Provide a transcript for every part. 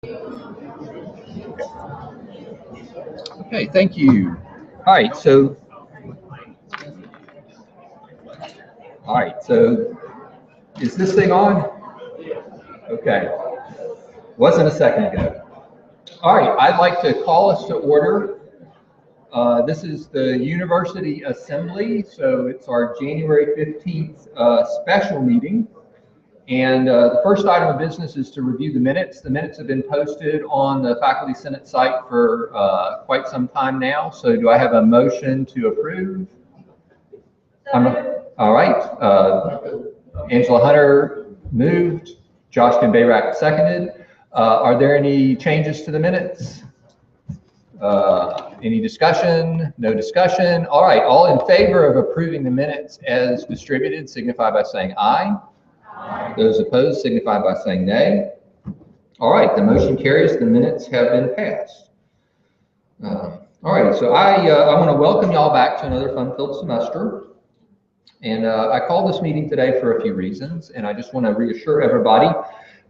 Okay, thank you. All right, so is this thing on? Okay, wasn't a second ago. All right, I'd like to call us to order. This is the University Assembly, so it's our January 15th special meeting. And the first item of business is to review the minutes. The minutes have been posted on the Faculty Senate site for quite some time now. So do I have a motion to approve? All right. Angela Hunter moved. Josh Bayrack seconded. Are there any changes to the minutes? Any discussion? No discussion. All right. All in favor of approving the minutes as distributed signify by saying aye. Aye. Those opposed signify by saying nay. All right. The motion carries. The minutes have been passed. All right. So I want to welcome y'all back to another fun-filled semester. And I called this meeting today for a few reasons, and I just want to reassure everybody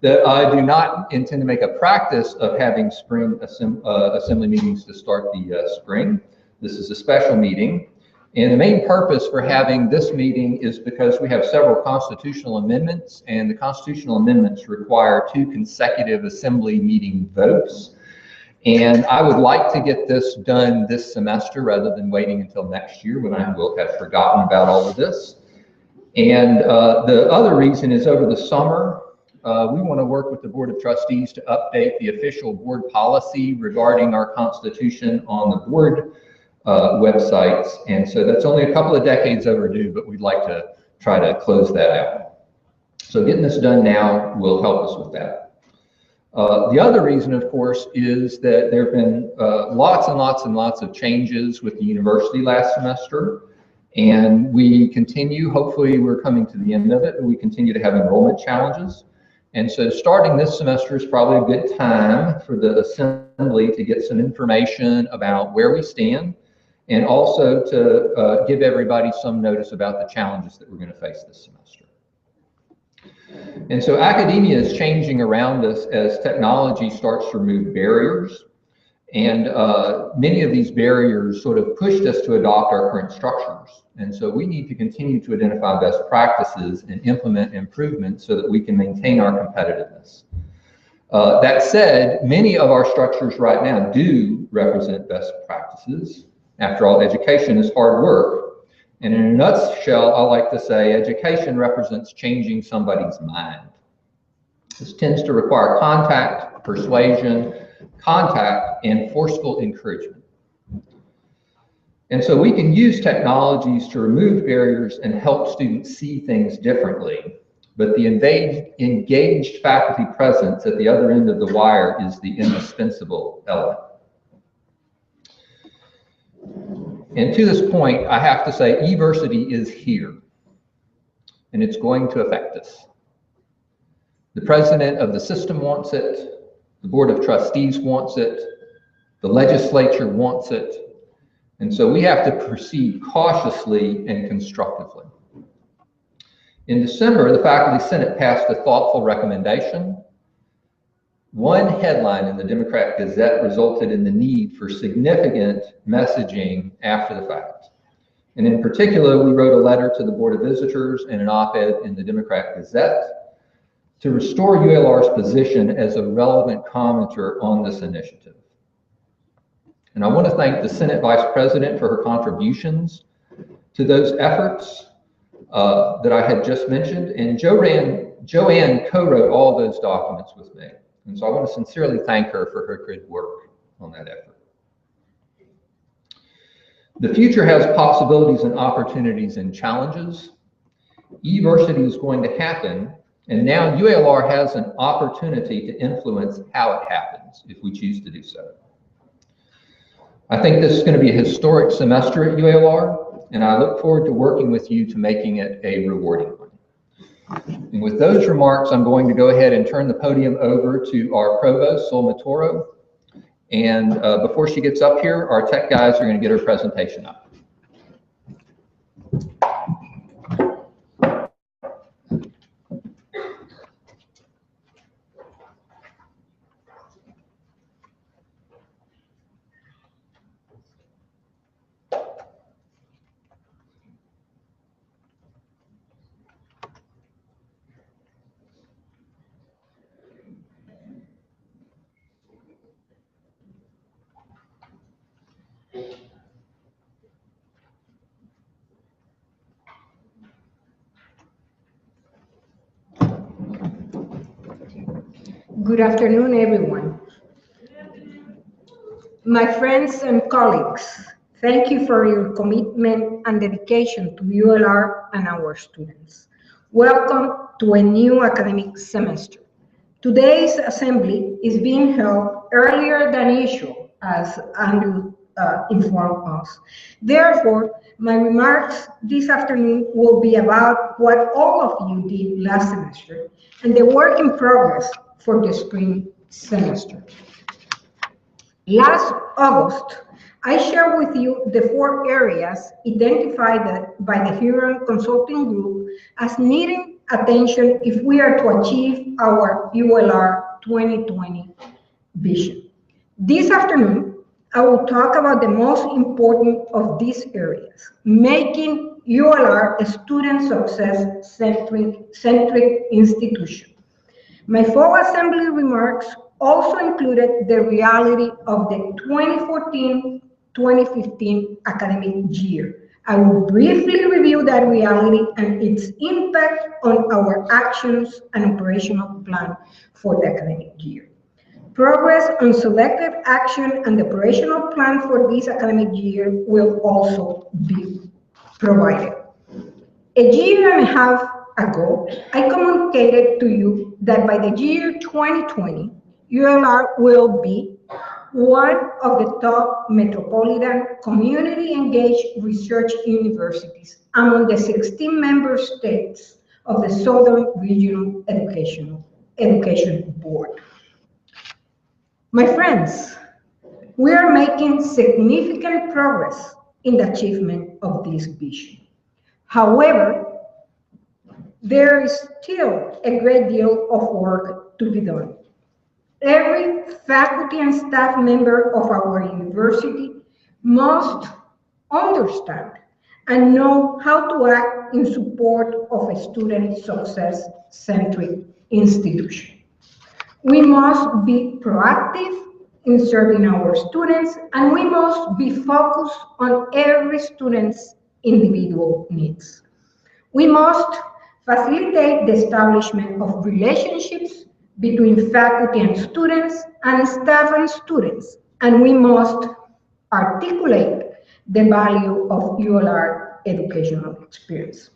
that I do not intend to make a practice of having spring assembly meetings to start the spring. This is a special meeting, and the main purpose for having this meeting is because we have several constitutional amendments, and the constitutional amendments require 2 consecutive assembly meeting votes. And I would like to get this done this semester rather than waiting until next year when I will have forgotten about all of this. And the other reason is over the summer, we want to work with the Board of Trustees to update the official board policy regarding our Constitution on the board websites. And so that's only a couple of decades overdue, but we'd like to try to close that out. So getting this done now will help us with that. The other reason, of course, is that there have been lots and lots of changes with the university last semester, and we continue, hopefully we're coming to the end of it, but we continue to have enrollment challenges. And so starting this semester is probably a good time for the assembly to get some information about where we stand, and also to give everybody some notice about the challenges that we're going to face this semester. And so academia is changing around us as technology starts to remove barriers. And many of these barriers sort of pushed us to adopt our current structures. And so we need to continue to identify best practices and implement improvements so that we can maintain our competitiveness. That said, many of our structures right now do represent best practices. After all, education is hard work. And in a nutshell, I like to say education represents changing somebody's mind. This tends to require contact, persuasion, contact, and forceful encouragement. And so we can use technologies to remove barriers and help students see things differently. But the engaged faculty presence at the other end of the wire is the indispensable element. And to this point, I have to say, eVersity is here, and it's going to affect us. The president of the system wants it, the Board of Trustees wants it, the legislature wants it, and so we have to proceed cautiously and constructively. In December, the Faculty Senate passed a thoughtful recommendation. One headline in the Democrat Gazette resulted in the need for significant messaging after the fact. And in particular, we wrote a letter to the Board of Visitors and an op-ed in the Democrat Gazette to restore ULR's position as a relevant commenter on this initiative. And I want to thank the Senate Vice President for her contributions to those efforts that I had just mentioned. And Joanne co-wrote all those documents with me. And so I want to sincerely thank her for her good work on that effort. The future has possibilities and opportunities and challenges. eVersity is going to happen, and now ULR has an opportunity to influence how it happens if we choose to do so. I think this is going to be a historic semester at ULR, and I look forward to working with you to making it a rewarding one. And with those remarks, I'm going to go ahead and turn the podium over to our Provost, Sol Matoro. And before she gets up here, our tech guys are going to get her presentation up. Good afternoon, everyone. My friends and colleagues, thank you for your commitment and dedication to ULR and our students. Welcome to a new academic semester. Today's assembly is being held earlier than usual, as Andrew informed us. Therefore, my remarks this afternoon will be about what all of you did last semester and the work in progress for the spring semester. Last August, I shared with you the 4 areas identified by the Huron Consulting Group as needing attention if we are to achieve our ULR 2020 vision. This afternoon, I will talk about the most important of these areas, making ULR a student success-centric institution. My fall assembly remarks also included the reality of the 2014-2015 academic year. I will briefly review that reality and its impact on our actions and operational plan for the academic year. Progress on selected action and the operational plan for this academic year will also be provided. A year and a half ago, I communicated to you that by the year 2020, ULR will be one of the top metropolitan community-engaged research universities among the 16 member states of the Southern Regional Education Board. My friends, we are making significant progress in the achievement of this vision. However, there is still a great deal of work to be done. Every faculty and staff member of our university must understand and know how to act in support of a student success-centric institution. We must be proactive in serving our students, and we must be focused on every student's individual needs. We must facilitate the establishment of relationships between faculty and students and staff and students, and we must articulate the value of ULR educational experience.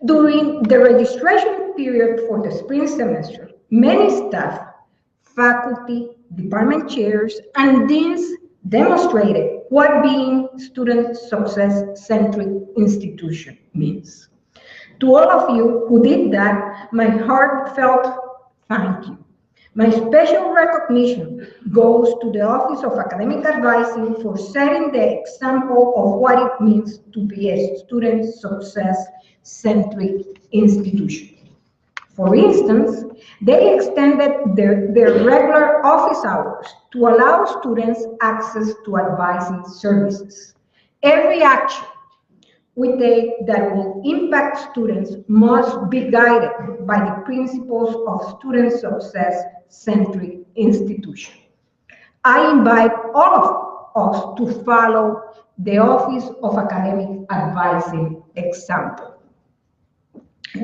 During the registration period for the spring semester, many staff, faculty, department chairs, and deans demonstrated what being student success-centric institution means. To all of you who did that, my heartfelt thank you. My special recognition goes to the Office of Academic Advising for setting the example of what it means to be a student success-centric institution. For instance, they extended their regular office hours to allow students access to advising services. Every action we take that will impact students must be guided by the principles of student success-centric institution. I invite all of us to follow the Office of Academic Advising example.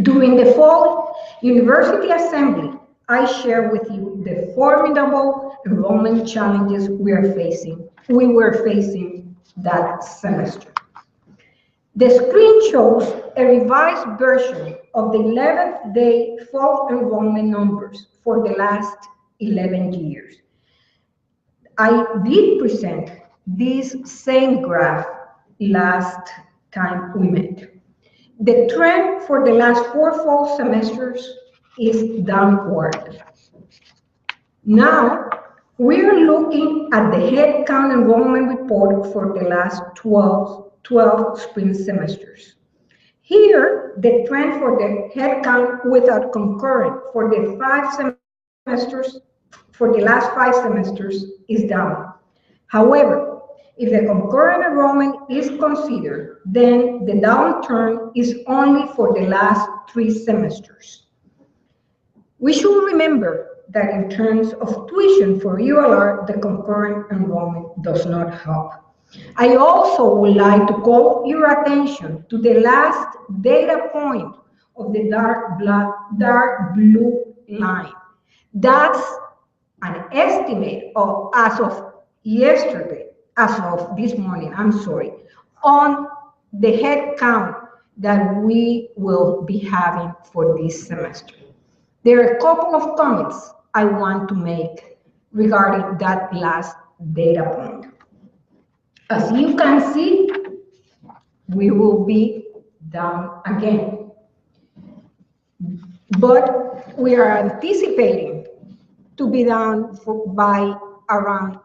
During the fall University Assembly, I share with you the formidable enrollment challenges we were facing that semester. The screen shows a revised version of the 11th day fall enrollment numbers for the last 11 years. I did present this same graph last time we met. The trend for the last 4 fall semesters is downward. Now, we're looking at the headcount enrollment report for the last 12 spring semesters. Here, the trend for the headcount without concurrent for the last 5 semesters is down. However, if the concurrent enrollment is considered, then the downturn is only for the last 3 semesters. We should remember that in terms of tuition for ULR, the concurrent enrollment does not help. I also would like to call your attention to the last data point of the dark blue line. That's an estimate of, as of yesterday, as of this morning, I'm sorry, on the head count that we will be having for this semester. There are a couple of comments I want to make regarding that last data point. As you can see, we will be down again. But we are anticipating to be down by around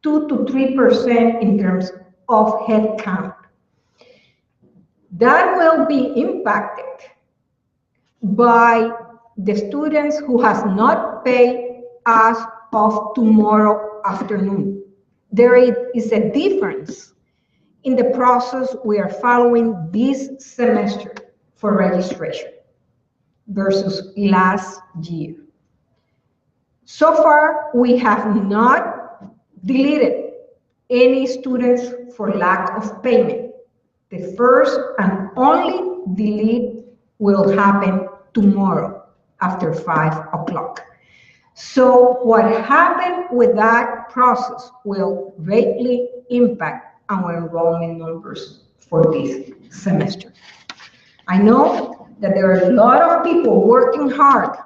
2 to 3% in terms of head count. That will be impacted by the students who has not paid as of tomorrow afternoon. There is a difference in the process we are following this semester for registration versus last year. So far, we have not deleted any students for lack of payment. The first and only delete will happen tomorrow after 5 o'clock. So what happened with that process will greatly impact our enrollment numbers for this semester. I know that there are a lot of people working hard,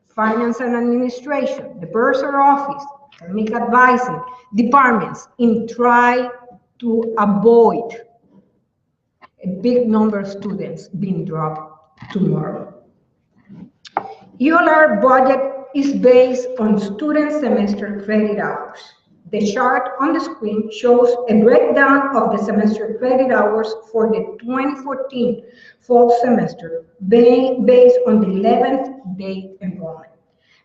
finance and administration, the bursar office, academic advising departments, in try to avoid a big number of students being dropped tomorrow. ULR budget is based on student semester credit hours. The chart on the screen shows a breakdown of the semester credit hours for the 2014 fall semester based on the 11th day enrollment.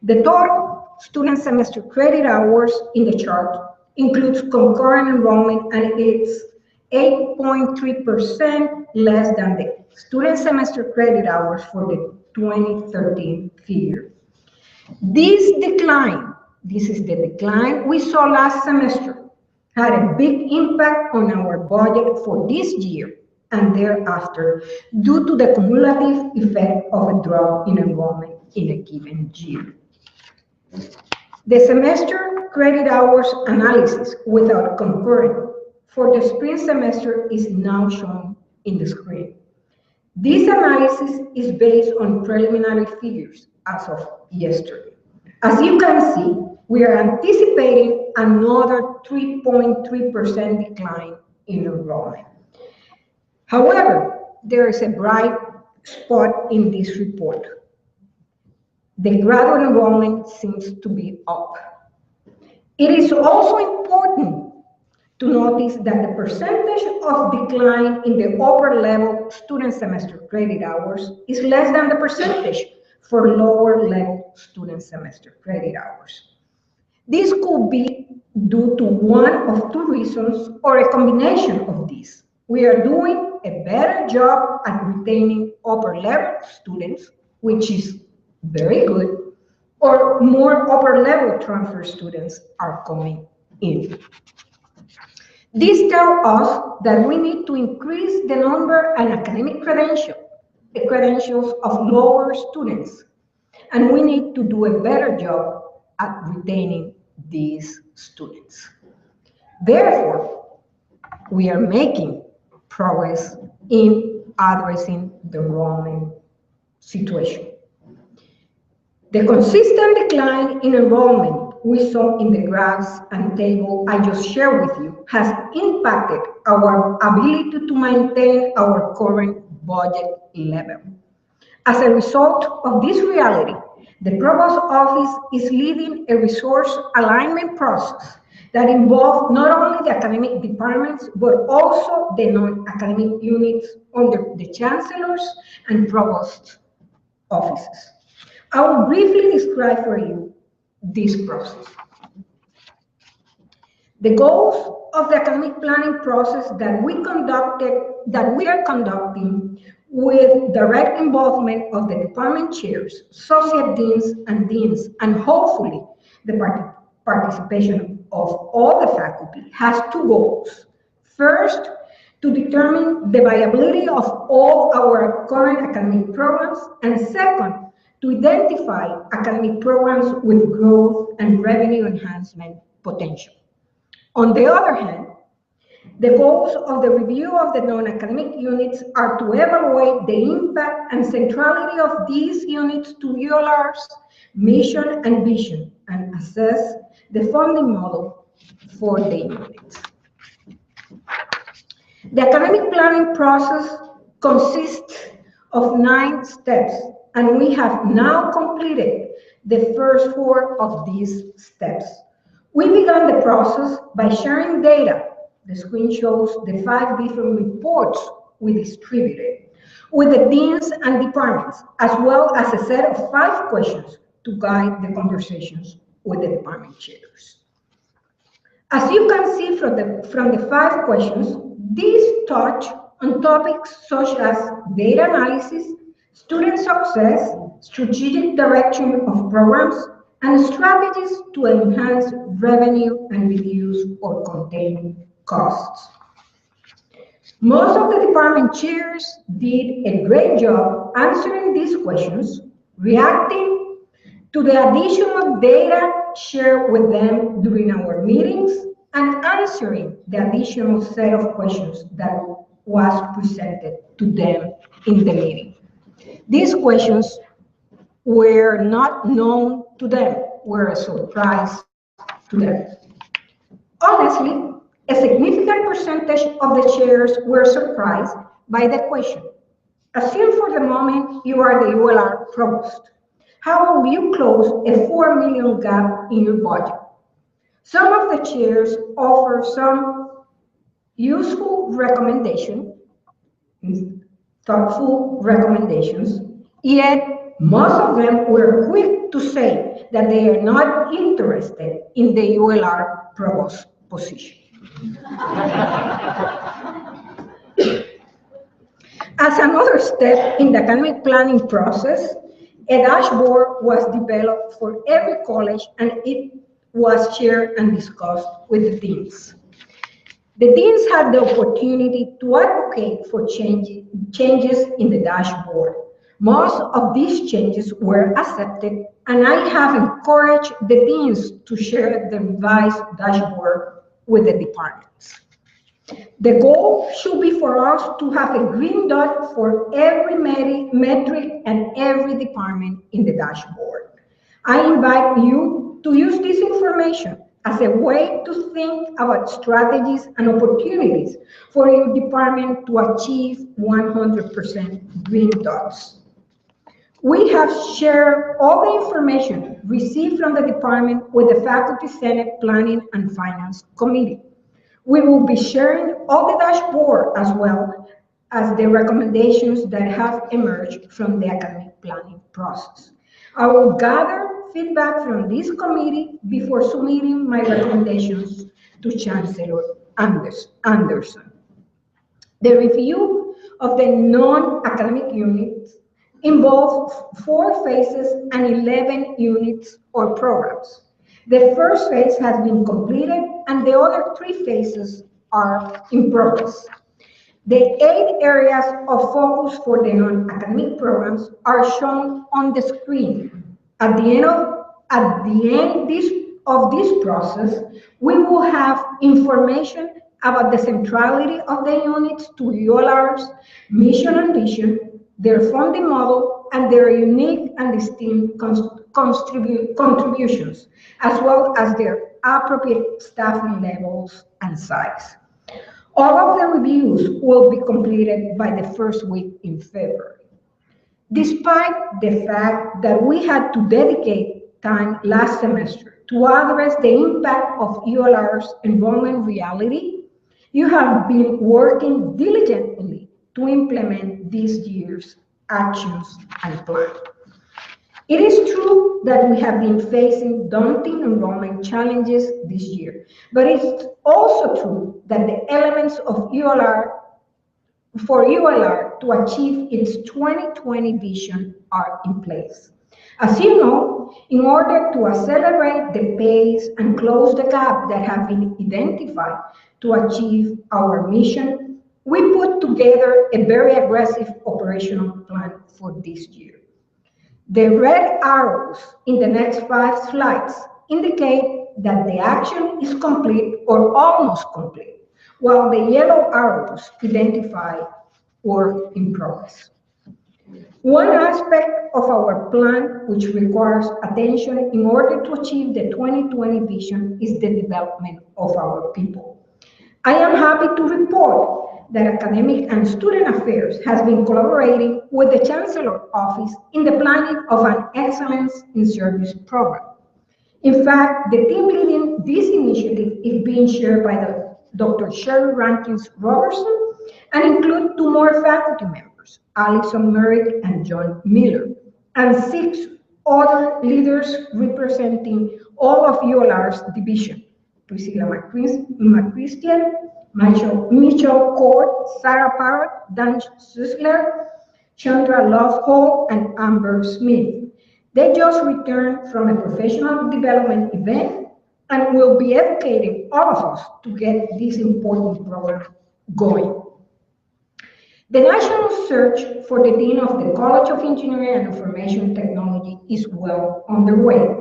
The total student semester credit hours in the chart includes concurrent enrollment, and it's 8.3% less than the student semester credit hours for the 2013 figure. This decline, this is the decline we saw last semester, had a big impact on our budget for this year and thereafter due to the cumulative effect of a drop in enrollment in a given year. The semester credit hours analysis without concurrent for the spring semester is now shown in the screen. This analysis is based on preliminary figures as of yesterday. As you can see, we are anticipating another 3.3% decline in enrollment. However, there is a bright spot in this report. The graduate enrollment seems to be up. It is also important to notice that the percentage of decline in the upper level student semester credit hours is less than the percentage for lower level student semester credit hours. This could be due to one of two reasons or a combination of these. We are doing a better job at retaining upper level students, which is very good, or more upper level transfer students are coming in. This tells us that we need to increase the number and academic credentials of lower students, and we need to do a better job at retaining these students. Therefore, we are making progress in addressing the enrollment situation. The consistent decline in enrollment we saw in the graphs and table I just shared with you has impacted our ability to maintain our current budget level. As a result of this reality, the Provost Office is leading a resource alignment process that involves not only the academic departments, but also the non-academic units under the Chancellor's and Provost offices. I will briefly describe for you this process. The goals of the academic planning process that we are conducting with direct involvement of the department chairs, associate deans, and hopefully the participation of all the faculty, has two goals. First, to determine the viability of all our current academic programs, and second, to identify academic programs with growth and revenue enhancement potential. On the other hand, the goals of the review of the non-academic units are to evaluate the impact and centrality of these units to ULR's mission and vision, and assess the funding model for the units. The academic planning process consists of 9 steps, and we have now completed the first 4 of these steps. We began the process by sharing data. The screen shows the 5 different reports we distributed with the deans and departments, as well as a set of 5 questions to guide the conversations with the department chairs. As you can see from the 5 questions, these touch on topics such as data analysis, student success, strategic direction of programs, and strategies to enhance revenue and reduce or contain costs. Most of the department chairs did a great job answering these questions, reacting to the additional data shared with them during our meetings, and answering the additional set of questions that was presented to them in the meeting. These questions were not known to them, were a surprise to them. Honestly, a significant percentage of the chairs were surprised by the question. Assume for the moment you are the ULR Provost. How will you close a $4 million gap in your budget? Some of the chairs offer some useful recommendations, thoughtful recommendations, yet most of them were quick to say that they are not interested in the ULR Provost position. As another step in the academic planning process, a dashboard was developed for every college, and it was shared and discussed with the deans. The deans had the opportunity to advocate for changes in the dashboard. Most of these changes were accepted, and I have encouraged the deans to share the revised dashboard with the departments. The goal should be for us to have a green dot for every metric and every department in the dashboard. I invite you to use this information as a way to think about strategies and opportunities for your department to achieve 100% green dots. We have shared all the information received from the department with the Faculty Senate Planning and Finance Committee. We will be sharing all the dashboard as well as the recommendations that have emerged from the academic planning process. I will gather feedback from this committee before submitting my recommendations to Chancellor Anderson. The review of the non-academic units involves 4 phases and 11 units or programs. The first phase has been completed, and the other 3 phases are in progress. The 8 areas of focus for the non-academic programs are shown on the screen. At the end of this process, we will have information about the centrality of the units to ULR's mission and vision, their funding model, and their unique and distinct contributions, as well as their appropriate staffing levels and size. All of the reviews will be completed by the first week in February. Despite the fact that we had to dedicate time last semester to address the impact of ULR's enrollment reality, you have been working diligently to implement this year's actions and plan. It is true that we have been facing daunting enrollment challenges this year, but it's also true that the elements of for ULR to achieve its 2020 vision are in place. As you know, in order to accelerate the pace and close the gap that have been identified to achieve our mission, we put together a very aggressive operational plan for this year. The red arrows in the next 5 slides indicate that the action is complete or almost complete, while the yellow arrows identify work in progress. One aspect of our plan which requires attention in order to achieve the 2020 vision is the development of our people. I am happy to report that Academic and Student Affairs has been collaborating with the Chancellor Office in the planning of an Excellence in Service program. In fact, the team leading this initiative is being shared by Dr. Sherry Rankins Robertson and include 2 more faculty members, Alison Merrick and John Miller, and 6 other leaders representing all of ULR's division: Priscilla McChristian, Mitchell Court, Sarah Parrott, Dan Susler, Chandra Lovehall, and Amber Smith. They just returned from a professional development event and will be educating all of us to get this important program going. The national search for the Dean of the College of Engineering and Information Technology is well underway.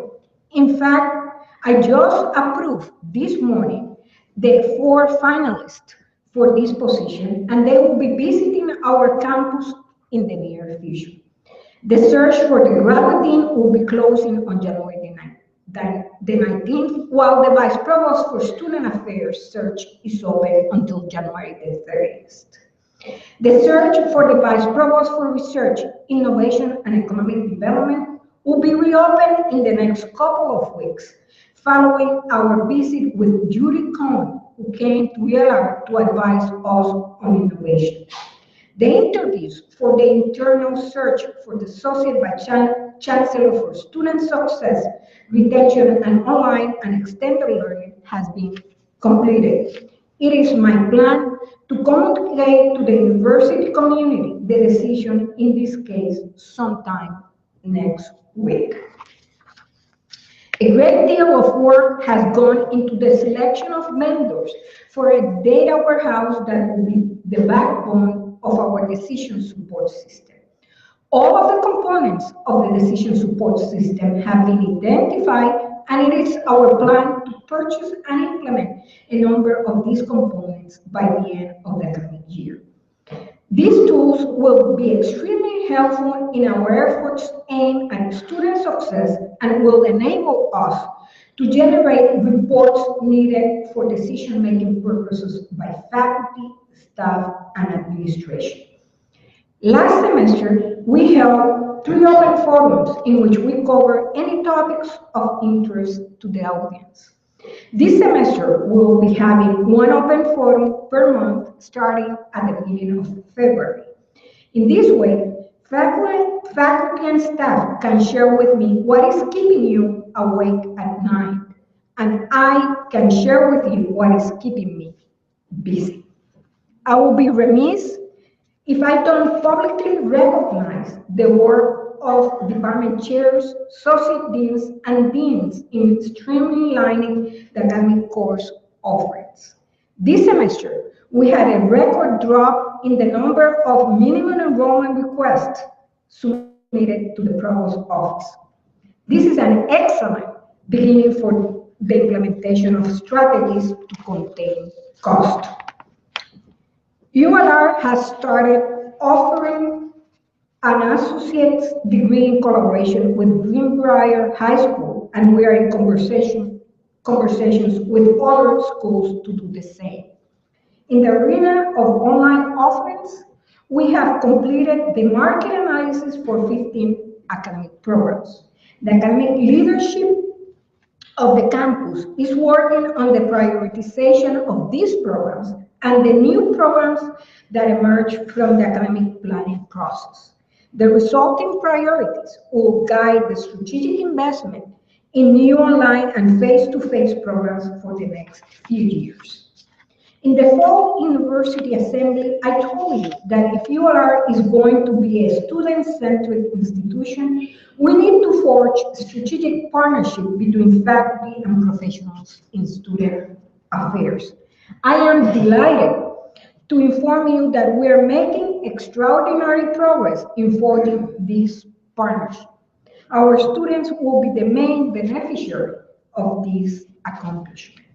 In fact, I just approved this morning the 4 finalists for this position, and they will be visiting our campus in the near future. The search for the graduate dean will be closing on January the 19th, while the Vice Provost for Student Affairs search is open until January the 30th. The search for the Vice Provost for Research, Innovation, and Economic Development will be reopened in the next couple of weeks, following our visit with Judy Cohn, who came to ULR to advise us on innovation. The interviews for the internal search for the Associate Vice Chancellor for Student Success, Retention, and Online and Extended Learning has been completed. It is my plan to communicate to the university community the decision in this case sometime next week. A great deal of work has gone into the selection of vendors for a data warehouse that will be the backbone of our decision support system. All of the components of the decision support system have been identified, and it is our plan to purchase and implement a number of these components by the end of the academic year. These tools will be extremely helpful in our efforts aimed at student success and will enable us to generate reports needed for decision-making purposes by faculty, staff, and administration. Last semester, we held 3 open forums in which we cover any topics of interest to the audience. This semester, we will be having 1 open forum per month starting at the beginning of February. In this way, faculty and staff can share with me what is keeping you awake at night, and I can share with you what is keeping me busy. I will be remiss if I don't publicly recognize the work of department chairs, associate deans, and deans in streamlining the academic course offerings. This semester, we had a record drop in the number of minimum enrollment requests submitted to the Provost office. This is an excellent beginning for the implementation of strategies to contain cost. ULR has started offering an associate's degree in collaboration with Greenbrier High School, and we are in conversations with other schools to do the same. In the arena of online offerings, we have completed the market analysis for 15 academic programs. The academic leadership of the campus is working on the prioritization of these programs and the new programs that emerge from the academic planning process. The resulting priorities will guide the strategic investment in new online and face-to-face programs for the next few years. In the fall University Assembly, I told you that if ULR is going to be a student-centric institution, we need to forge strategic partnership between faculty and professionals in student affairs. I am delighted to inform you that we are making extraordinary progress in forging this partnership. Our students will be the main beneficiary of this accomplishment.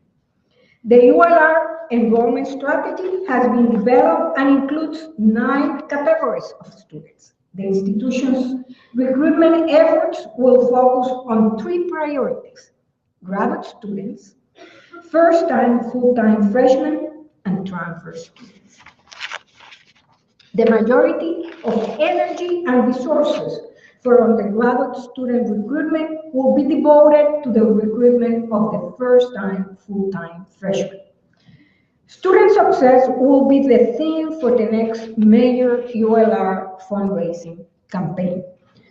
The ULR enrollment strategy has been developed and includes 9 categories of students. The institution's recruitment efforts will focus on 3 priorities: graduate students, first-time, full-time freshmen, and transfer students. The majority of energy and resources for undergraduate student recruitment will be devoted to the recruitment of the first-time, full-time freshmen. Student success will be the theme for the next major ULR fundraising campaign.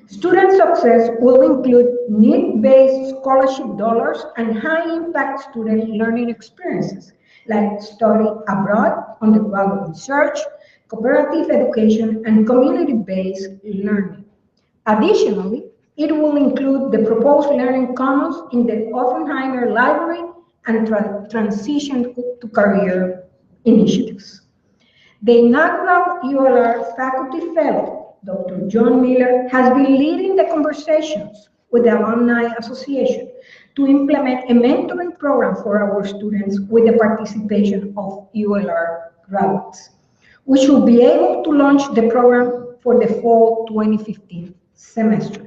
Student success will include need-based scholarship dollars and high-impact student learning experiences, like study abroad, undergraduate research, cooperative education, and community-based learning. Additionally, it will include the proposed learning commons in the Oppenheimer Library and transition to career initiatives. The inaugural ULR faculty fellow, Dr. John Miller, has been leading the conversations with the Alumni Association to implement a mentoring program for our students with the participation of ULR graduates, which will be able to launch the program for the fall 2015 semester.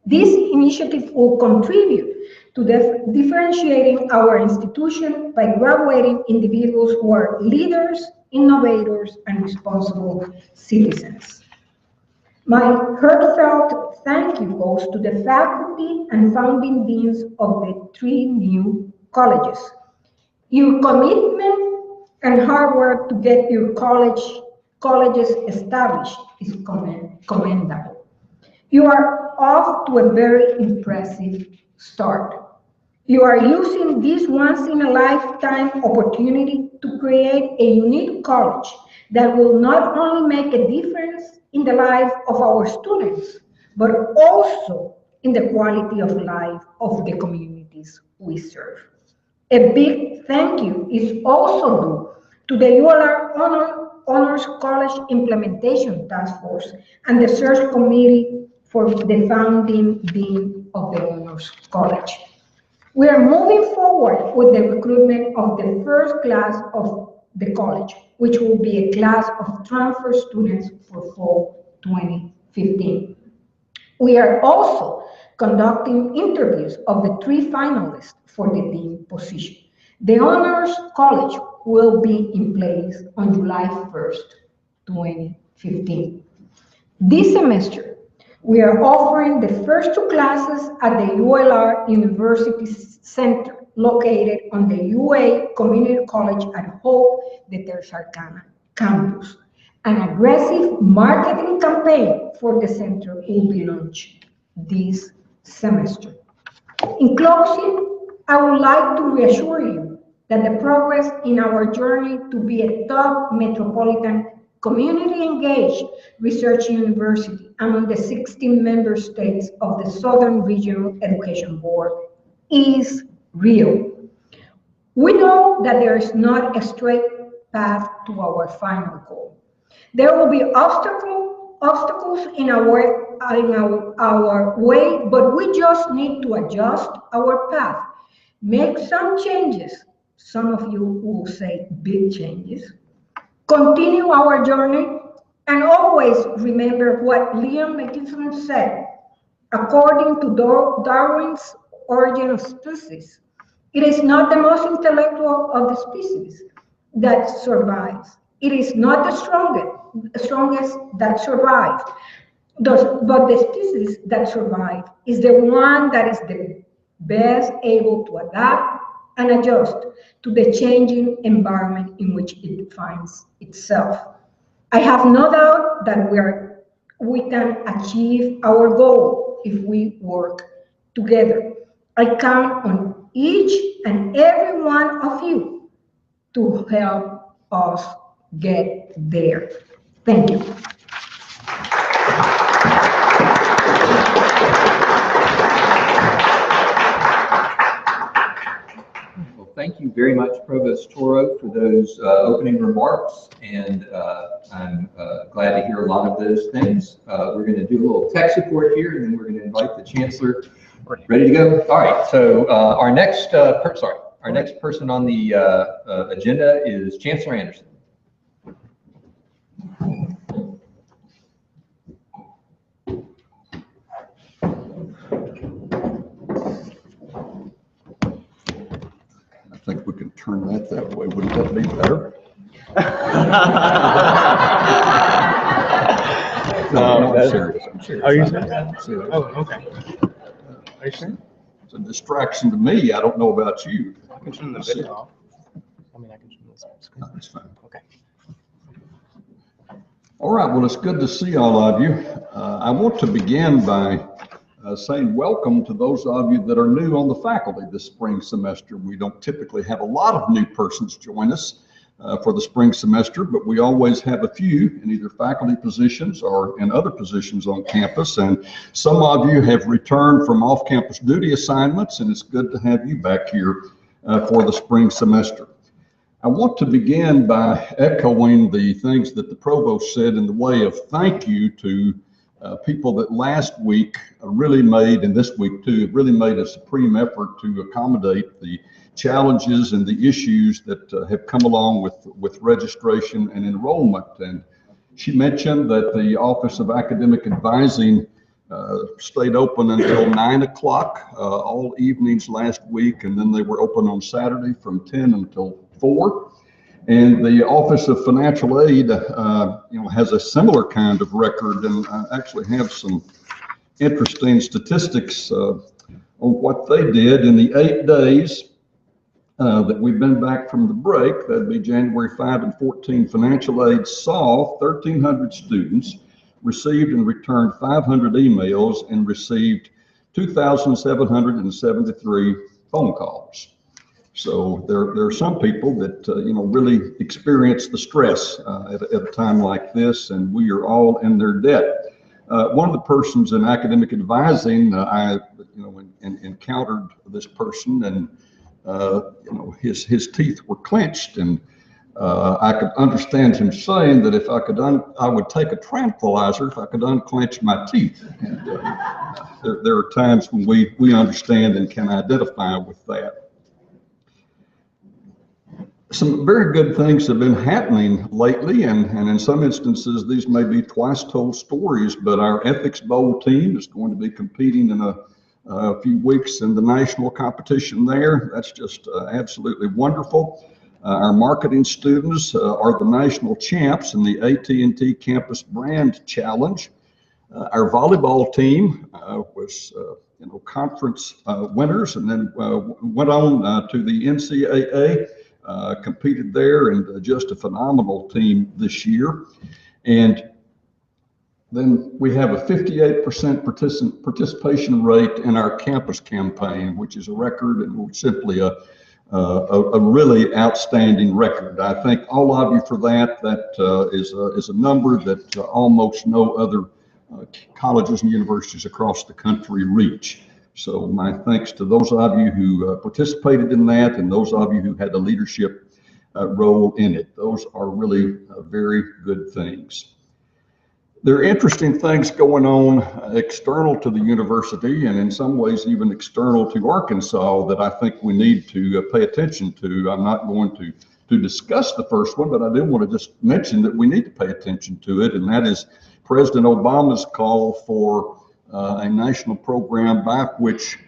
This initiative will contribute to differentiating our institution by graduating individuals who are leaders, innovators, and responsible citizens. My heartfelt thank you goes to the faculty and founding deans of the 3 new colleges. Your commitment and hard work to get your colleges established is commendable. You are off to a very impressive start. You are using this once-in-a-lifetime opportunity to create a unique college that will not only make a difference in the life of our students, but also in the quality of life of the communities we serve. A big thank you is also due to the ULR Honors College Implementation Task Force and the Search Committee for the founding dean of the Honors College. We are moving forward with the recruitment of the first class of the college, which will be a class of transfer students for fall 2015. We are also conducting interviews of the 3 finalists for the dean position. The Honors College will be in place on July 1st, 2015. This semester, we are offering the first 2 classes at the ULR University Center, located on the UA Community College at Hope de Texarkana campus. An aggressive marketing campaign for the center will be launched this semester. In closing, I would like to reassure you that the progress in our journey to be a top metropolitan community-engaged research university among the 16 member states of the Southern Regional Education Board is real. We know that there is not a straight path to our final goal. There will be obstacles in our way, but we just need to adjust our path, make some changes. Some of you will say big changes. Continue our journey, and always remember what Leon McGiffin said. According to Darwin's Origin of Species, it is not the most intellectual of the species that survives. It is not the strongest that survive. But the species that survive is the one that is the best able to adapt and adjust to the changing environment in which it finds itself. I have no doubt that we can achieve our goal if we work together. I count on each and every one of you to help us get there. Thank you. thank you very much, Provost Toro, for those opening remarks, and I'm glad to hear a lot of those things. We're going to do a little tech support here, and then we're going to invite the Chancellor. Ready to go? All right. So our next person on the agenda is Chancellor Anderson. I think we can turn that way. Wouldn't that be better? No, I'm serious. I'm serious. Are you serious? I'm serious. Oh, okay. Are you sure? It's a distraction to me. I don't know about you. I can turn the video off. I mean, I can turn this screen. That's fine. Okay. All right. Well, it's good to see all of you. I want to begin by saying welcome to those of you that are new on the faculty this spring semester. We don't typically have a lot of new persons join us for the spring semester, but we always have a few in either faculty positions or in other positions on campus. And some of you have returned from off-campus duty assignments, and it's good to have you back here for the spring semester. I want to begin by echoing the things that the Provost said in the way of thank you to people that last week really made, and this week too, really made a supreme effort to accommodate the challenges and the issues that have come along with registration and enrollment. And she mentioned that the Office of Academic Advising stayed open until 9 o'clock all evenings last week, and then they were open on Saturday from 10 until 4. And the Office of Financial Aid, has a similar kind of record, and I actually have some interesting statistics on what they did in the 8 days that we've been back from the break. That'd be January 5 and 14. Financial Aid saw 1,300 students, received and returned 500 emails, and received 2,773 phone calls. So there are some people that really experience the stress at a time like this, and we are all in their debt. One of the persons in academic advising, I encountered this person, and his teeth were clenched, and I could understand him saying that if I could, I would take a tranquilizer if I could unclench my teeth. And there are times when we understand and can identify with that. Some very good things have been happening lately, and in some instances, these may be twice told stories, but our Ethics Bowl team is going to be competing in a few weeks in the national competition there. That's just absolutely wonderful. Our marketing students are the national champs in the AT&T Campus Brand Challenge. Our volleyball team was conference winners, and then went on to the NCAA. Competed there, and just a phenomenal team this year. And then we have a 58% participation rate in our campus campaign, which is a record, and simply a really outstanding record. I thank all of you for that. That is a number that almost no other colleges and universities across the country reach. So my thanks to those of you who participated in that, and those of you who had a leadership role in it. Those are really very good things. There are interesting things going on external to the university, and in some ways even external to Arkansas, that I think we need to pay attention to. I'm not going to discuss the first one, but I do want to just mention that we need to pay attention to it, and that is President Obama's call for a national program by which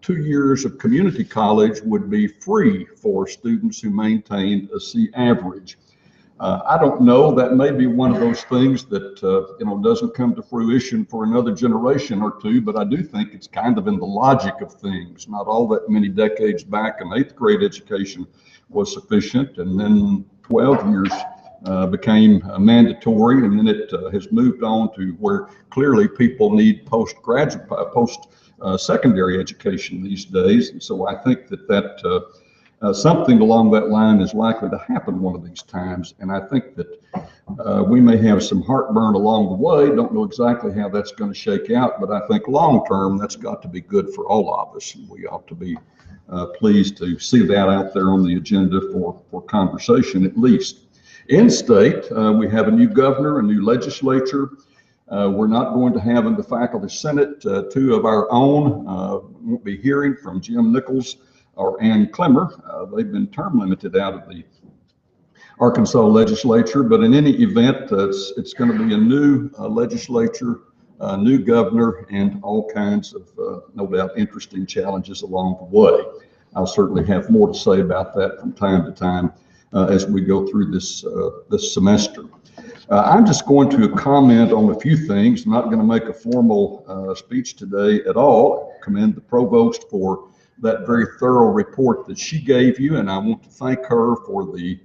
2 years of community college would be free for students who maintained a C average. I don't know, that may be one of those things that doesn't come to fruition for another generation or two, but I do think it's kind of in the logic of things. Not all that many decades back, an 8th grade education was sufficient, and then 12 years became mandatory, and then it has moved on to where clearly people need post-secondary education these days. And so I think that something along that line is likely to happen one of these times. And I think that we may have some heartburn along the way. Don't know exactly how that's going to shake out, but I think long term, that's got to be good for all of us. And we ought to be pleased to see that out there on the agenda for conversation at least. In state, we have a new governor, a new legislature. We're not going to have in the faculty senate two of our own. Won't be hearing from Jim Nichols or Ann Clemmer. They've been term limited out of the Arkansas legislature, but in any event, it's going to be a new legislature, a new governor, and all kinds of, no doubt, interesting challenges along the way. I'll certainly have more to say about that from time to time as we go through this semester. I'm just going to comment on a few things. I'm not going to make a formal speech today at all. I commend the provost for that very thorough report that she gave you, and I want to thank her for the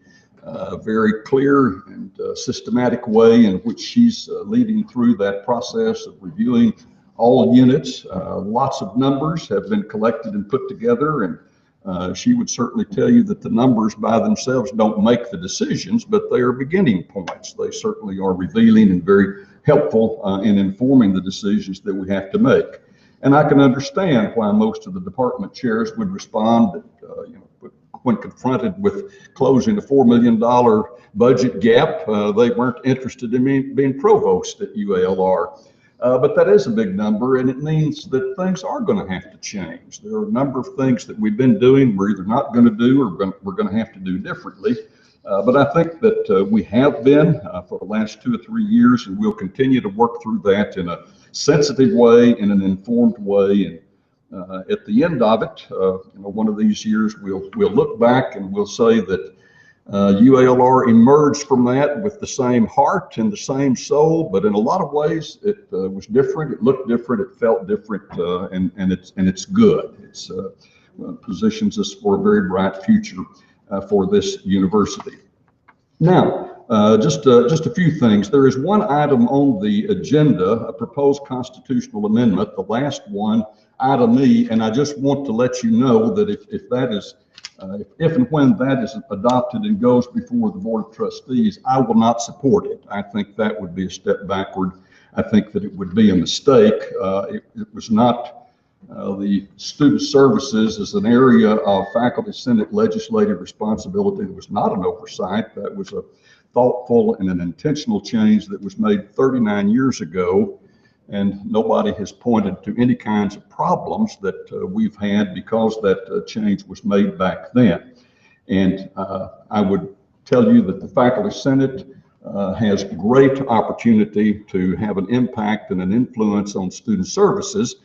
very clear and systematic way in which she's leading through that process of reviewing all units. Lots of numbers have been collected and put together, and she would certainly tell you that the numbers by themselves don't make the decisions, but they are beginning points. They certainly are revealing and very helpful in informing the decisions that we have to make. And I can understand why most of the department chairs would respond that, when confronted with closing a $4 million budget gap, they weren't interested in being provost at UALR. But that is a big number, and it means that things are going to have to change. There are a number of things that we've been doing we're either not going to do or we're going to have to do differently. But I think that we have been for the last 2 or 3 years, and we'll continue to work through that in a sensitive way, in an informed way. And at the end of it, one of these years, we'll look back and we'll say that UALR emerged from that with the same heart and the same soul, but in a lot of ways it was different. It looked different. It felt different, and it's good. It's positions us for a very bright future for this university. Now, just a few things. There is one item on the agenda, a proposed constitutional amendment, the last one, item E, and I just want to let you know that if that is, if and when that is adopted and goes before the Board of Trustees, I will not support it. I think that would be a step backward. I think that it would be a mistake. It was not the student services as an area of faculty senate legislative responsibility. It was not an oversight. That was a thoughtful and an intentional change that was made 39 years ago. And nobody has pointed to any kinds of problems that we've had because that change was made back then. And I would tell you that the Faculty Senate has great opportunity to have an impact and an influence on student services.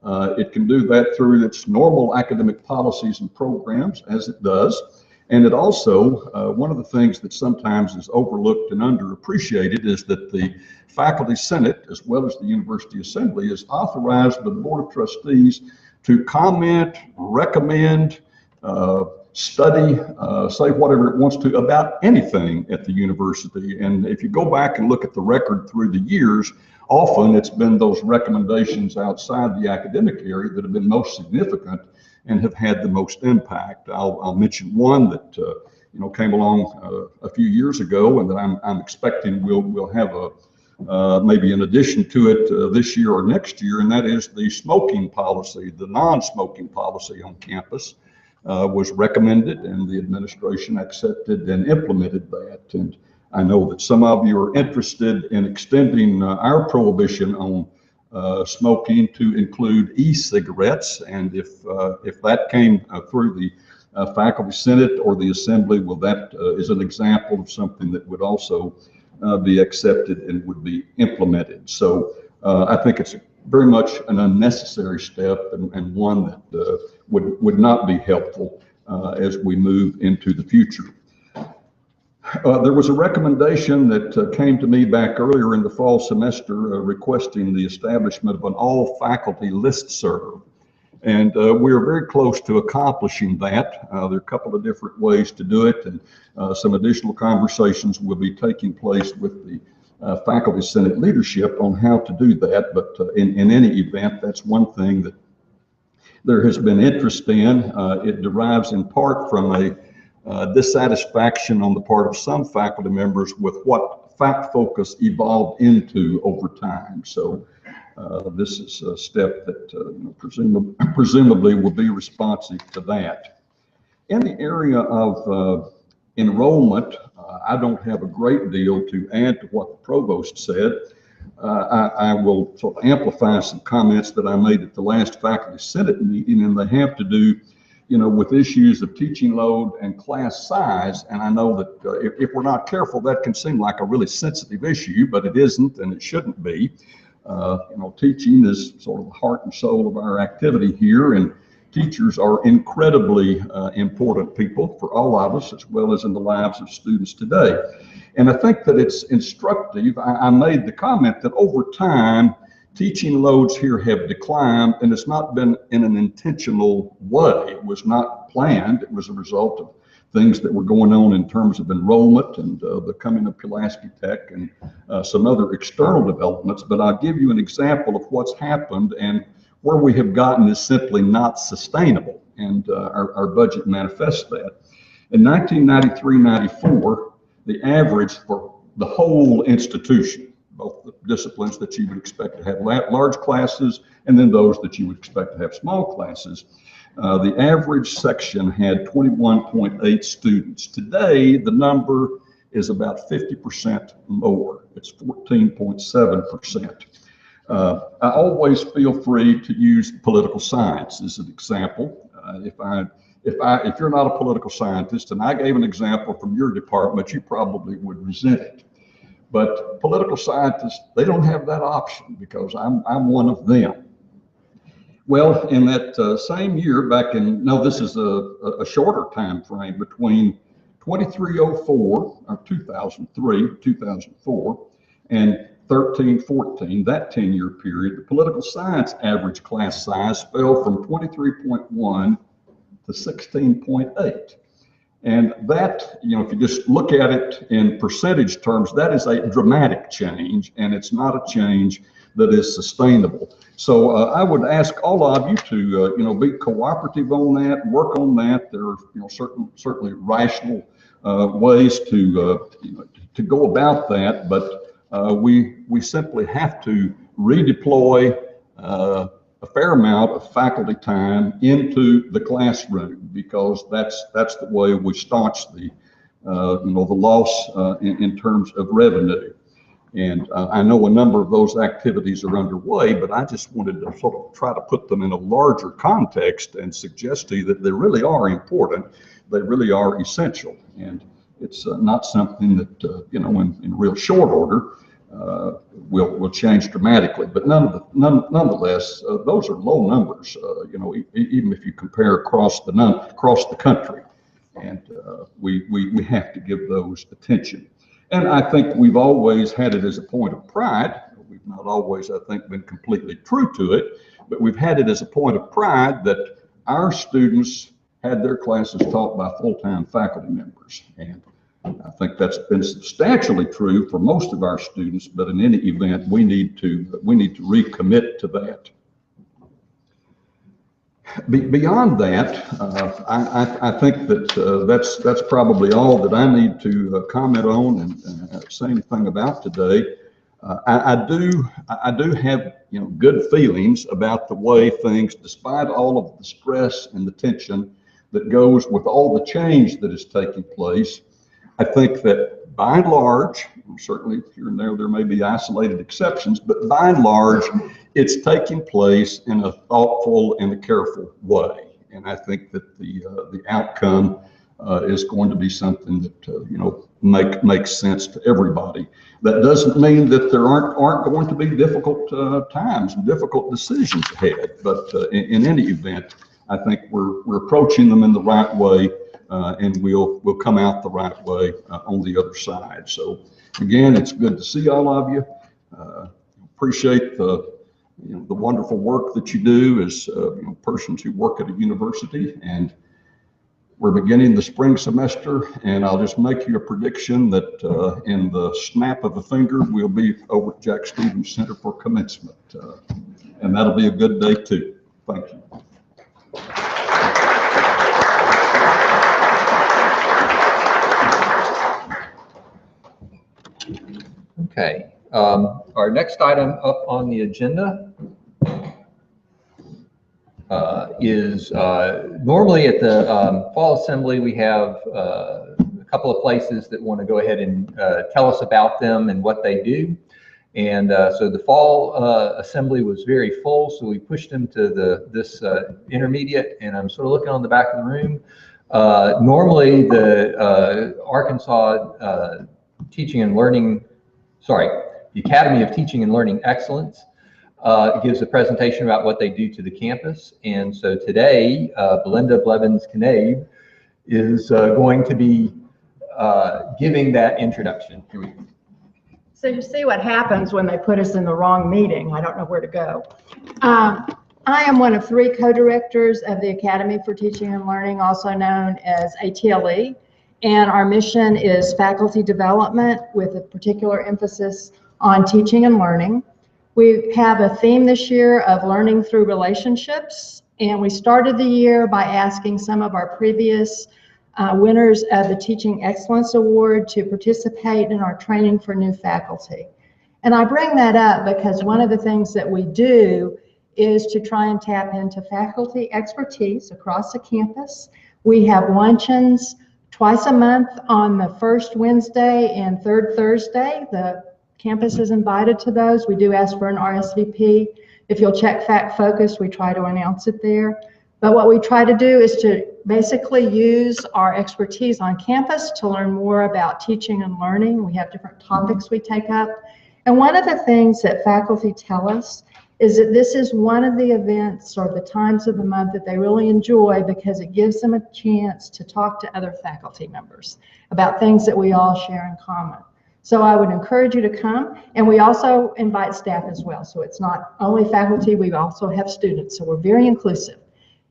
It can do that through its normal academic policies and programs, as it does. And it also, one of the things that sometimes is overlooked and underappreciated is that the Faculty Senate, as well as the University Assembly, is authorized by the Board of Trustees to comment, recommend, study, say whatever it wants to about anything at the university. And if you go back and look at the record through the years, often it's been those recommendations outside the academic area that have been most significant and have had the most impact. I'll mention one that came along a few years ago, and that I'm expecting we'll have maybe an addition to it this year or next year, and that is the smoking policy. The non-smoking policy on campus was recommended, and the administration accepted and implemented that. And I know that some of you are interested in extending our prohibition on smoking to include e-cigarettes, and if that came through the Faculty Senate or the Assembly, well, that is an example of something that would also be accepted and would be implemented. So I think it's very much an unnecessary step, and one that would not be helpful as we move into the future. There was a recommendation that came to me back earlier in the fall semester requesting the establishment of an all-faculty listserv. And we are very close to accomplishing that. There are a couple of different ways to do it, and some additional conversations will be taking place with the Faculty Senate leadership on how to do that. But in any event, that's one thing that there has been interest in. It derives in part from a dissatisfaction on the part of some faculty members with what fact focus evolved into over time. So this is a step that presumably will be responsive to that. In the area of enrollment, I don't have a great deal to add to what the provost said. I will sort of amplify some comments that I made at the last faculty senate meeting, and they have to do, with issues of teaching load and class size. And I know that if we're not careful, that can seem like a really sensitive issue, but it isn't, and it shouldn't be. Teaching is sort of the heart and soul of our activity here, and teachers are incredibly important people for all of us, as well as in the lives of students today. And I think that it's instructive. I made the comment that over time, teaching loads here have declined, and it's not been in an intentional way. It was not planned. It was a result of things that were going on in terms of enrollment and the coming of Pulaski Tech and some other external developments. But I'll give you an example of what's happened, and where we have gotten is simply not sustainable, and our budget manifests that. In 1993-94, the average for the whole institution, both the disciplines that you would expect to have large classes and then those that you would expect to have small classes, the average section had 21.8 students. Today, the number is about 50% more. It's 14.7%. I always feel free to use political science as an example. If you're not a political scientist and I gave an example from your department, you probably would resent it. But political scientists, they don't have that option because I'm one of them. Well, in that same year, this is a shorter time frame between 2004, and 13-14, that 10-year period, the political science average class size fell from 23.1 to 16.8. And that, if you just look at it in percentage terms, that is a dramatic change, and it's not a change that is sustainable. So I would ask all of you to, be cooperative on that, work on that. There are, certainly rational ways to go about that, but we simply have to redeploy a fair amount of faculty time into the classroom, because that's the way we staunch the loss in terms of revenue. And I know a number of those activities are underway, but I just wanted to sort of try to put them in a larger context and suggest to you that they really are important. They really are essential. And it's not something that, in real short order, will change dramatically. But nonetheless, those are low numbers, even if you compare across the country. And we have to give those attention. And I think we've always had it as a point of pride. We've not always, I think, been completely true to it, but we've had it as a point of pride that our students had their classes taught by full-time faculty members. And I think that's been substantially true for most of our students, but in any event, we need to recommit to that. Beyond that, I think that that's probably all that I need to comment on and say anything about today. I do have good feelings about the way things, despite all of the stress and the tension that goes with all the change that is taking place. I think that by and large, certainly here and there may be isolated exceptions, but by and large, it's taking place in a thoughtful and a careful way. And I think that the outcome is going to be something that makes sense to everybody. That doesn't mean that there aren't going to be difficult times and difficult decisions ahead. But in any event, I think we're approaching them in the right way. And we'll come out the right way on the other side. So again, it's good to see all of you. Appreciate the wonderful work that you do as persons who work at a university. And we're beginning the spring semester, and I'll just make you a prediction that in the snap of a finger, we'll be over at Jack Stevens Center for commencement. And that'll be a good day too. Thank you. Okay, our next item up on the agenda is normally at the fall assembly, we have a couple of places that want to go ahead and tell us about them and what they do. And so the fall assembly was very full, so we pushed them to this intermediate, and I'm sort of looking on the back of the room. Normally the Arkansas Teaching and Learning, the Academy of Teaching and Learning Excellence gives a presentation about what they do to the campus. And so today, Belinda Blevins-Knabe is going to be giving that introduction. Here we go. So you see what happens when they put us in the wrong meeting. I don't know where to go. I am one of 3 co-directors of the Academy for Teaching and Learning, also known as ATLE. And our mission is faculty development with a particular emphasis on teaching and learning. We have a theme this year of learning through relationships. And we started the year by asking some of our previous winners of the Teaching Excellence Award to participate in our training for new faculty. And I bring that up because one of the things that we do is to try and tap into faculty expertise across the campus. We have luncheons twice a month on the first Wednesday and third Thursday. The campus is invited to those. We do ask for an RSVP. If you'll check Fact Focus, we try to announce it there. But what we try to do is to basically use our expertise on campus to learn more about teaching and learning. We have different topics we take up. And one of the things that faculty tell us is that this is one of the events or the times of the month that they really enjoy because it gives them a chance to talk to other faculty members about things that we all share in common. So I would encourage you to come, and we also invite staff as well. So it's not only faculty, we also have students, so we're very inclusive.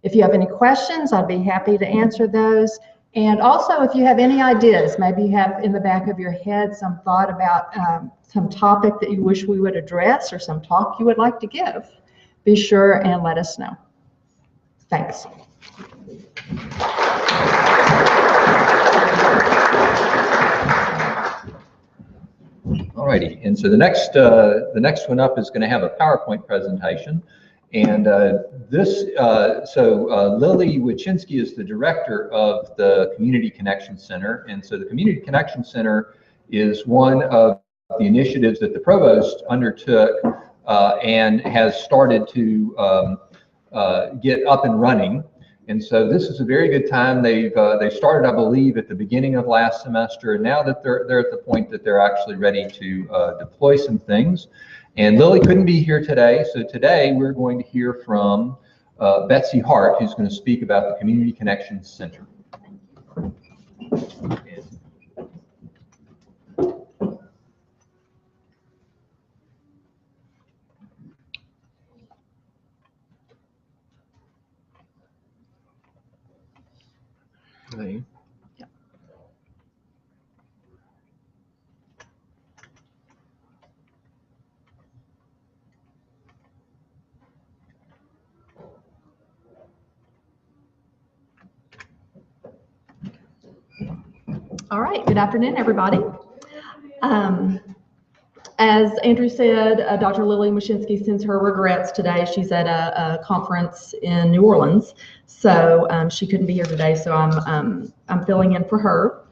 If you have any questions, I'd be happy to answer those. And also, if you have any ideas, maybe you have in the back of your head some thought about some topic that you wish we would address or some talk you would like to give, be sure and let us know. Thanks. All righty, and so the next one up is going to have a PowerPoint presentation. And Lily Wachinski is the director of the Community Connection Center. And so the Community Connection Center is one of the initiatives that the Provost undertook and has started to get up and running. And so this is a very good time. They started, I believe, at the beginning of last semester, and now that they're at the point that they're actually ready to deploy some things. And Lily couldn't be here today, so today we're going to hear from Betsy Hart, who's going to speak about the Community Connection Center. Hey. All right, good afternoon, everybody. As Andrew said, Dr. Lily Wachinski sends her regrets today. She's at a conference in New Orleans, so she couldn't be here today, so I'm filling in for her.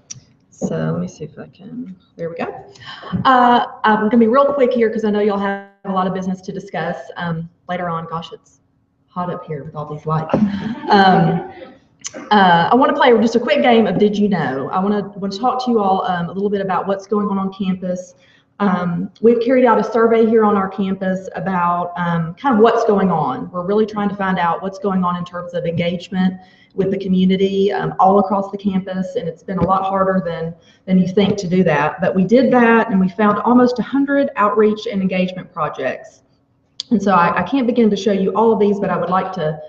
So let me see if I can, there we go. I'm gonna be real quick here because I know you'll have a lot of business to discuss later on. Gosh, it's hot up here with all these lights. I want to play just a quick game of Did You Know? I want to talk to you all a little bit about what's going on campus. We've carried out a survey here on our campus about kind of what's going on. We're really trying to find out what's going on in terms of engagement with the community all across the campus, and it's been a lot harder than you think to do that. But we did that, and we found almost 100 outreach and engagement projects. And so I can't begin to show you all of these, but I would like to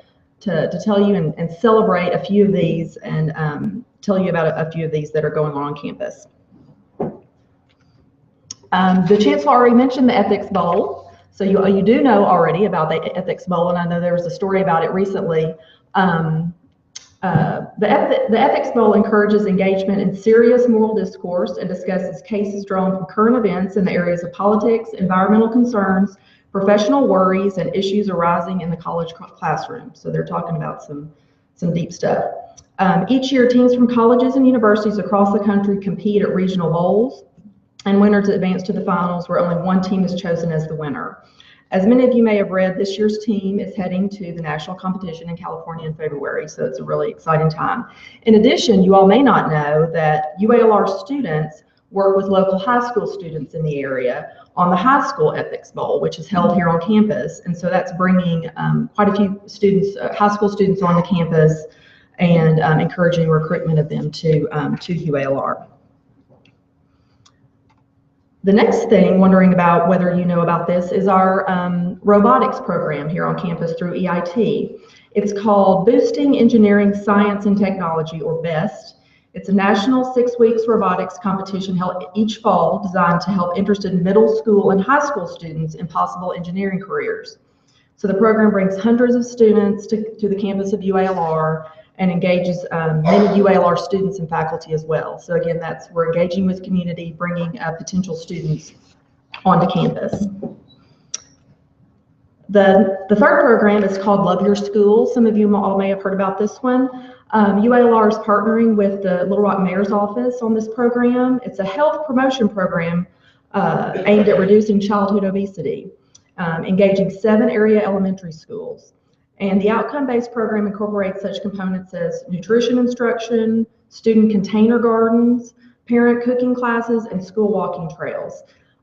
tell you and celebrate a few of these and tell you about a few of these that are going on campus. The Chancellor already mentioned the Ethics Bowl. So you do know already about the Ethics Bowl, and I know there was a story about it recently. The Ethics Bowl encourages engagement in serious moral discourse and discusses cases drawn from current events in the areas of politics, environmental concerns, professional worries, and issues arising in the college classroom. So they're talking about some deep stuff. Each year, teams from colleges and universities across the country compete at regional bowls, and winners advance to the finals, where only one team is chosen as the winner. As many of you may have read, this year's team is heading to the national competition in California in February, so it's a really exciting time. In addition, you all may not know that UALR students work with local high school students in the area on the High School Ethics Bowl, which is held here on campus. And so that's bringing quite a few students, high school students onto campus, and encouraging recruitment of them to UALR. The next thing, wondering about whether you know about this, is our robotics program here on campus through EIT. It's called Boosting Engineering, Science, and Technology, or BEST. It's a national 6 weeks robotics competition held each fall, designed to help interested middle school and high school students in possible engineering careers. So the program brings hundreds of students to the campus of UALR and engages many UALR students and faculty as well. So again, we're engaging with community, bringing potential students onto campus. The third program is called Love Your School. Some of you all may have heard about this one. UALR is partnering with the Little Rock Mayor's Office on this program. It's a health promotion program aimed at reducing childhood obesity, engaging 7 area elementary schools. And the outcome-based program incorporates such components as nutrition instruction, student container gardens, parent cooking classes, and school walking trails.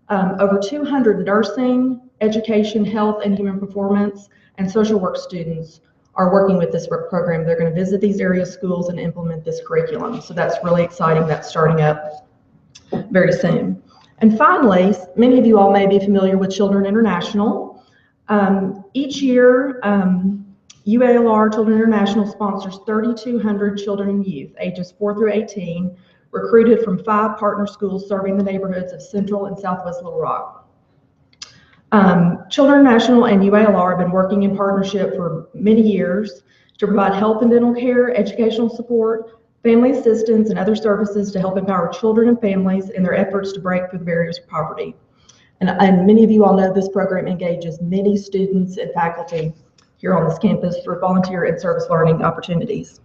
Over 200 nursing, education, health, and human performance, and social work students are working with this program. They're going to visit these area schools and implement this curriculum. So that's really exciting. That's starting up very soon. And finally, many of you all may be familiar with Children International. Each year, UALR Children International sponsors 3,200 children and youth, ages 4 through 18, recruited from 5 partner schools serving the neighborhoods of Central and Southwest Little Rock. Children International and UALR have been working in partnership for many years to provide health and dental care, educational support, family assistance, and other services to help empower children and families in their efforts to break through the barriers of poverty. And many of you all know this program engages many students and faculty here on this campus for volunteer and service learning opportunities.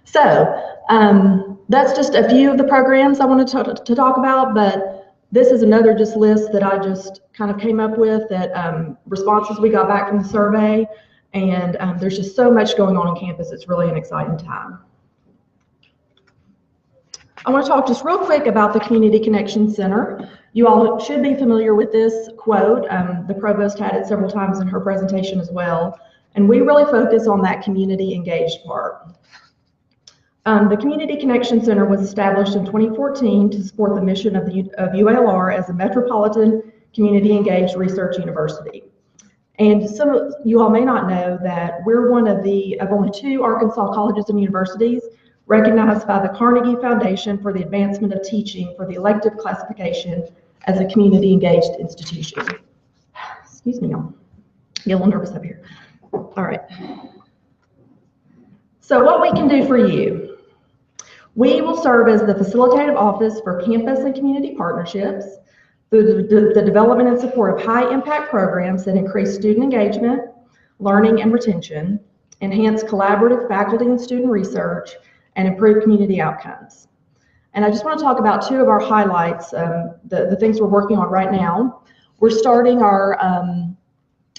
So that's just a few of the programs I wanted to talk about, but this is another just list that I just kind of came up with, that responses we got back from the survey, and there's just so much going on campus. It's really an exciting time. I want to talk just real quick about the Community Connection Center. You all should be familiar with this quote. The Provost had it several times in her presentation as well. And we really focus on that community engaged part. The Community Connection Center was established in 2014 to support the mission of UALR as a metropolitan community engaged research university. And some of you all may not know that we're one of only 2 Arkansas colleges and universities recognized by the Carnegie Foundation for the Advancement of Teaching for the elective classification as a community engaged institution. Excuse me, y'all. Get a little nervous up here. All right. So what we can do for you: we will serve as the facilitative office for campus and community partnerships, the development and support of high impact programs that increase student engagement, learning and retention, enhance collaborative faculty and student research, and improve community outcomes. And I just want to talk about 2 of our highlights, the things we're working on right now. We're starting our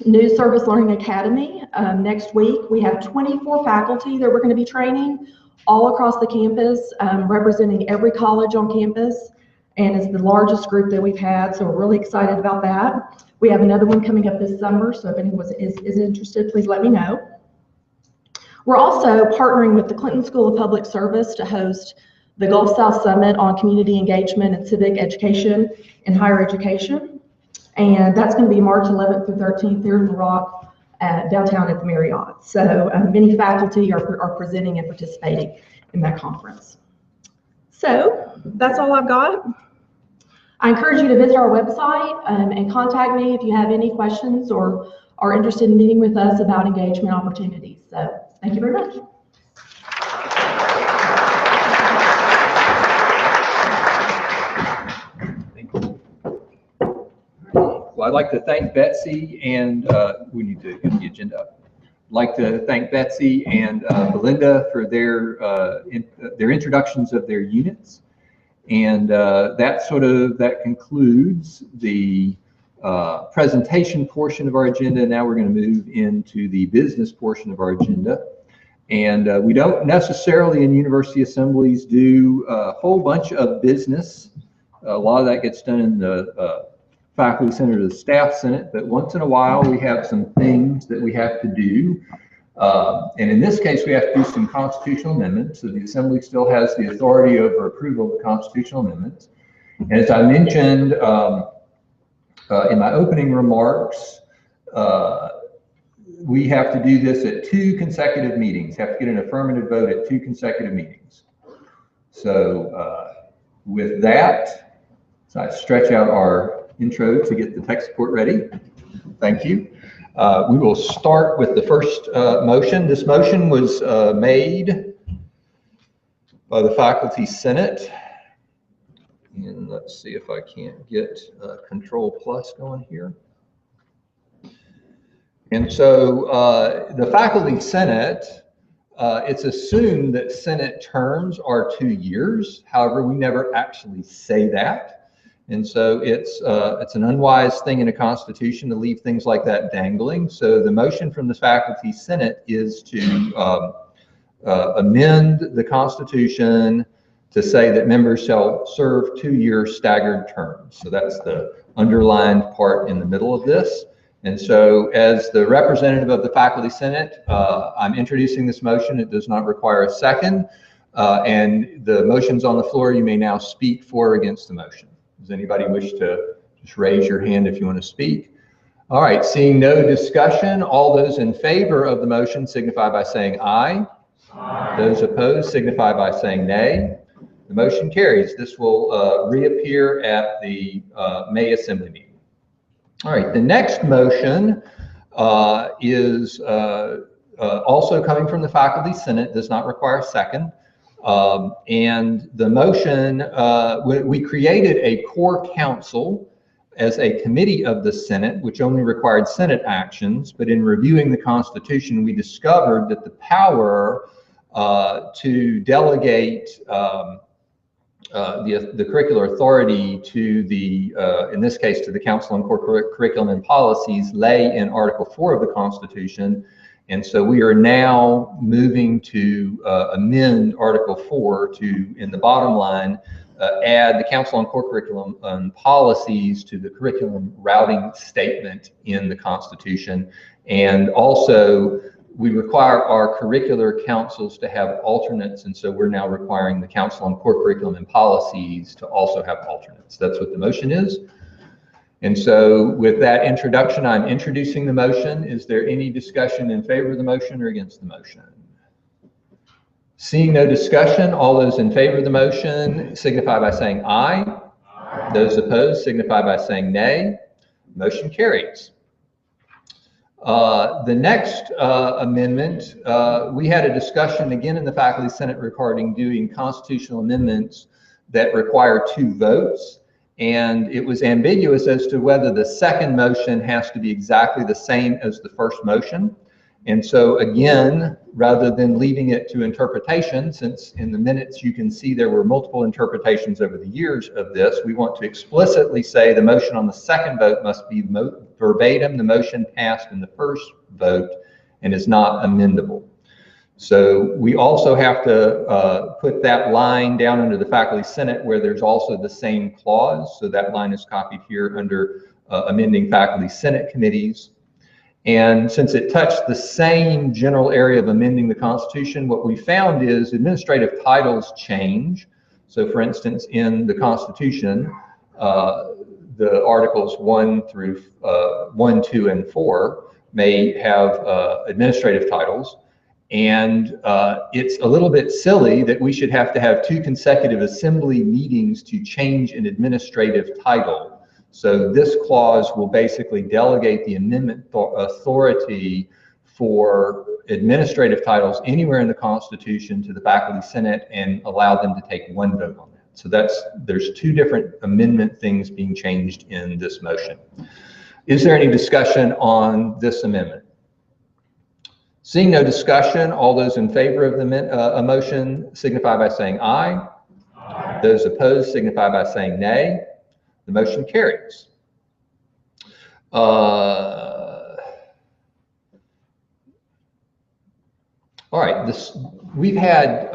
new Service Learning Academy next week. We have 24 faculty that we're going to be training all across the campus, representing every college on campus, and it's the largest group that we've had, so we're really excited about that. We have another one coming up this summer, so if anyone is interested, please let me know. We're also partnering with the Clinton School of Public Service to host the Gulf South Summit on Community Engagement and Civic Education in Higher Education. And that's going to be March 11th through 13th here in Little Rock, downtown at the Marriott. So many faculty are presenting and participating in that conference. So that's all I've got. I encourage you to visit our website and contact me if you have any questions or are interested in meeting with us about engagement opportunities. So Thank you very much. Well, I'd like to thank Betsy and we need to get the agenda up. I'd like to thank Betsy and Belinda for their introductions of their units. And that concludes the presentation portion of our agenda. Now we're going to move into the business portion of our agenda. And we don't necessarily in university assemblies do a whole bunch of business. A lot of that gets done in the faculty senate or the staff senate, but once in a while we have some things that we have to do. And in this case, we have to do some constitutional amendments. So the assembly still has the authority over approval of the constitutional amendments. And as I mentioned in my opening remarks, we have to do this at 2 consecutive meetings, have to get an affirmative vote at 2 consecutive meetings. So with that, so I stretch out our intro to get the tech support ready. Thank you. We will start with the first motion. This motion was made by the Faculty Senate. And let's see if I can't get Control Plus going here. And so the Faculty Senate, it's assumed that Senate terms are 2 years. However, we never actually say that. And so it's an unwise thing in a constitution to leave things like that dangling. So the motion from the Faculty Senate is to amend the Constitution to say that members shall serve 2-year staggered terms. So that's the underlined part in the middle of this. And so as the representative of the Faculty Senate, I'm introducing this motion. It does not require a second. And the motion's on the floor. You may now speak for or against the motion. Does anybody wish to just raise your hand if you want to speak? All right, seeing no discussion, all those in favor of the motion signify by saying aye. Aye. Those opposed signify by saying nay. The motion carries. This will reappear at the May Assembly meeting. All right, the next motion is also coming from the Faculty Senate, does not require a second. And the motion, we created a core council as a committee of the Senate, which only required Senate actions. But in reviewing the Constitution, we discovered that the power to delegate the curricular authority to the, in this case, to the Council on Core Curriculum and Policies lay in Article 4 of the Constitution. And so we are now moving to amend Article 4 to, in the bottom line, add the Council on Core Curriculum and Policies to the curriculum routing statement in the Constitution. And also, we require our curricular councils to have alternates, and so we're now requiring the Council on Core Curriculum and Policies to also have alternates. That's what the motion is. And so with that introduction, I'm introducing the motion. Is there any discussion in favor of the motion or against the motion? Seeing no discussion, all those in favor of the motion signify by saying aye. Aye. Those opposed signify by saying nay. Motion carries. The next amendment, we had a discussion again in the Faculty Senate regarding doing constitutional amendments that require 2 votes. And it was ambiguous as to whether the second motion has to be exactly the same as the first motion. And so again, rather than leaving it to interpretation, since in the minutes you can see there were multiple interpretations over the years of this, we want to explicitly say the motion on the second vote must be verbatim the motion passed in the first vote and is not amendable. So we also have to put that line down under the Faculty Senate where there's also the same clause. So that line is copied here under amending Faculty Senate committees. And since it touched the same general area of amending the Constitution, what we found is administrative titles change. So for instance, in the Constitution, the Articles 1, 2, and 4 may have administrative titles. And it's a little bit silly that we should have to have 2 consecutive assembly meetings to change an administrative title. So this clause will basically delegate the amendment authority for administrative titles anywhere in the Constitution to the Faculty Senate and allow them to take one vote on that. So there's two different amendment things being changed in this motion. Is there any discussion on this amendment? Seeing no discussion, all those in favor of the motion signify by saying aye. Aye. Those opposed signify by saying nay. The motion carries. All right, we've had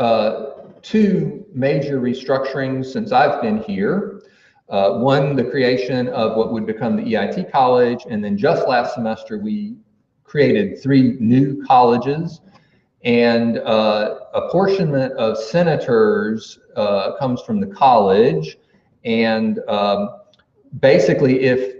two major restructurings since I've been here. One, the creation of what would become the EIT College, and then just last semester we created 3 new colleges, and apportionment of senators comes from the college, and basically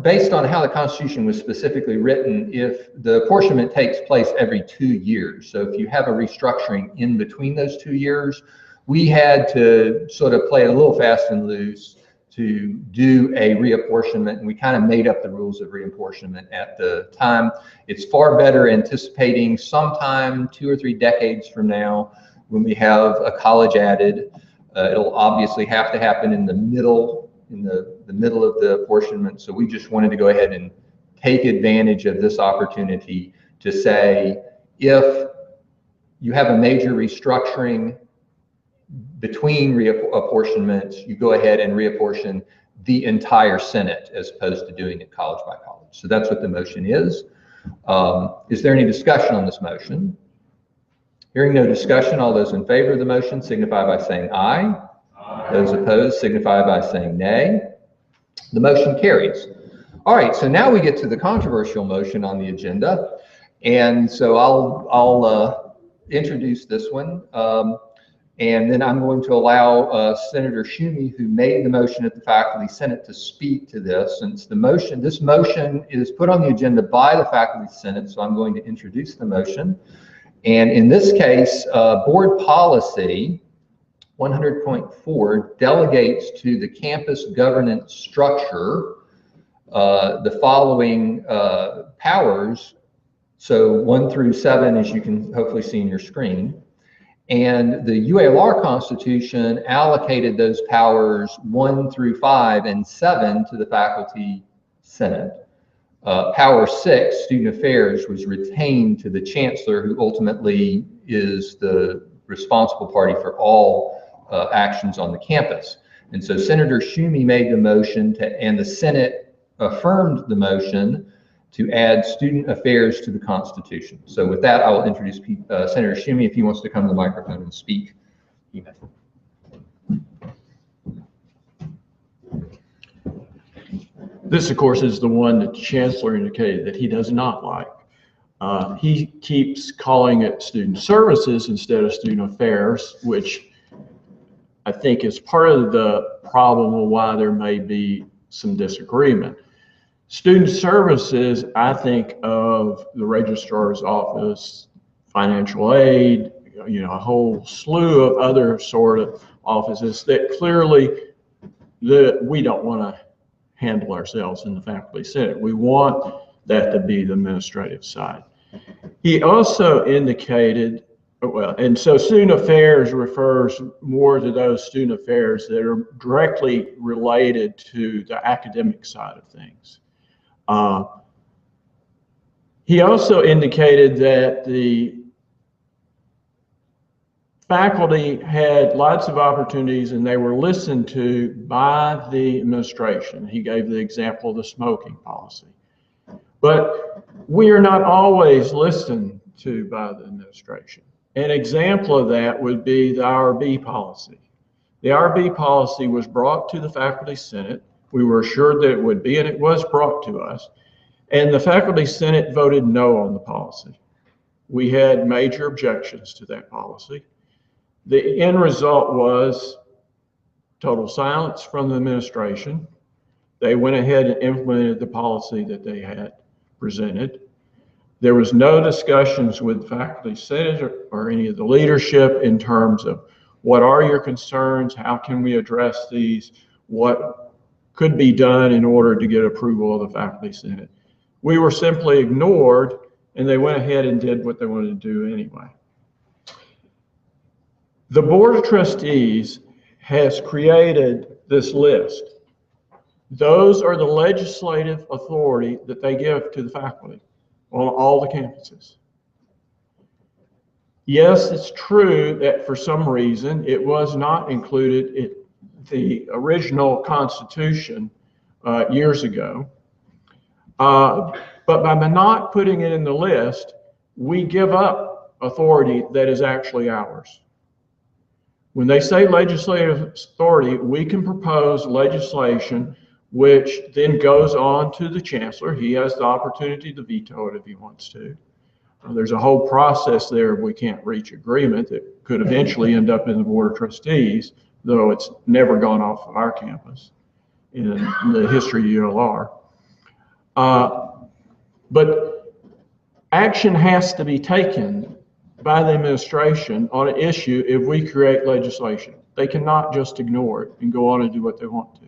based on how the Constitution was specifically written, if the apportionment takes place every 2 years, so if you have a restructuring in between those 2 years, we had to sort of play it a little fast and loose to do a reapportionment, and we kind of made up the rules of reapportionment at the time. It's far better anticipating sometime 2 or 3 decades from now when we have a college added. It'll obviously have to happen in the middle of the apportionment. So we just wanted to go ahead and take advantage of this opportunity to say, if you have a major restructuring between reapportionments, you go ahead and reapportion the entire Senate as opposed to doing it college by college. So that's what the motion is. Is there any discussion on this motion? Hearing no discussion, all those in favor of the motion signify by saying aye. Aye. Those opposed signify by saying nay. The motion carries. All right, so now we get to the controversial motion on the agenda. And so I'll introduce this one. And then I'm going to allow Senator Schumi, who made the motion at the Faculty Senate, to speak to this. Since this motion is put on the agenda by the Faculty Senate, so I'm going to introduce the motion. And in this case, board policy 100.4 delegates to the campus governance structure the following powers. So 1 through 7, as you can hopefully see in your screen. And the UALR Constitution allocated those powers 1 through 5 and 7 to the Faculty Senate. Power 6, Student Affairs, was retained to the Chancellor, who ultimately is the responsible party for all actions on the campus. And so Senator Schumi made the motion and the Senate affirmed the motion to add Student Affairs to the Constitution. So with that, I will introduce Senator Schumi if he wants to come to the microphone and speak. This, of course, is the one that the Chancellor indicated that he does not like. He keeps calling it Student Services instead of Student Affairs, which I think is part of the problem of why there may be some disagreement. Student Services, I think of the Registrar's Office, financial aid, a whole slew of other sort of offices that clearly we don't want to handle ourselves in the Faculty Senate. We want that to be the administrative side. He also indicated, and so Student Affairs refers more to those student affairs that are directly related to the academic side of things. He also indicated that the faculty had lots of opportunities and they were listened to by the administration. He gave the example of the smoking policy. But we are not always listened to by the administration. An example of that would be the IRB policy. The IRB policy was brought to the Faculty Senate. We were assured that it would be, and it was brought to us. And the Faculty Senate voted no on the policy. We had major objections to that policy. The end result was total silence from the administration. They went ahead and implemented the policy that they had presented. There was no discussions with the Faculty Senate or any of the leadership in terms of what are your concerns, how can we address these, what could be done in order to get approval of the Faculty Senate. We were simply ignored, and they went ahead and did what they wanted to do anyway. The Board of Trustees has created this list. Those are the legislative authority that they give to the faculty on all the campuses. Yes, it's true that for some reason it was not included in the original Constitution years ago. But by not putting it in the list, we give up authority that is actually ours. When they say legislative authority, we can propose legislation which then goes on to the Chancellor. He has the opportunity to veto it if he wants to. There's a whole process there if we can't reach agreement that could eventually end up in the Board of Trustees, though it's never gone off of our campus in the history of ULR. But action has to be taken by the administration on an issue if we create legislation. They cannot just ignore it and go on and do what they want to.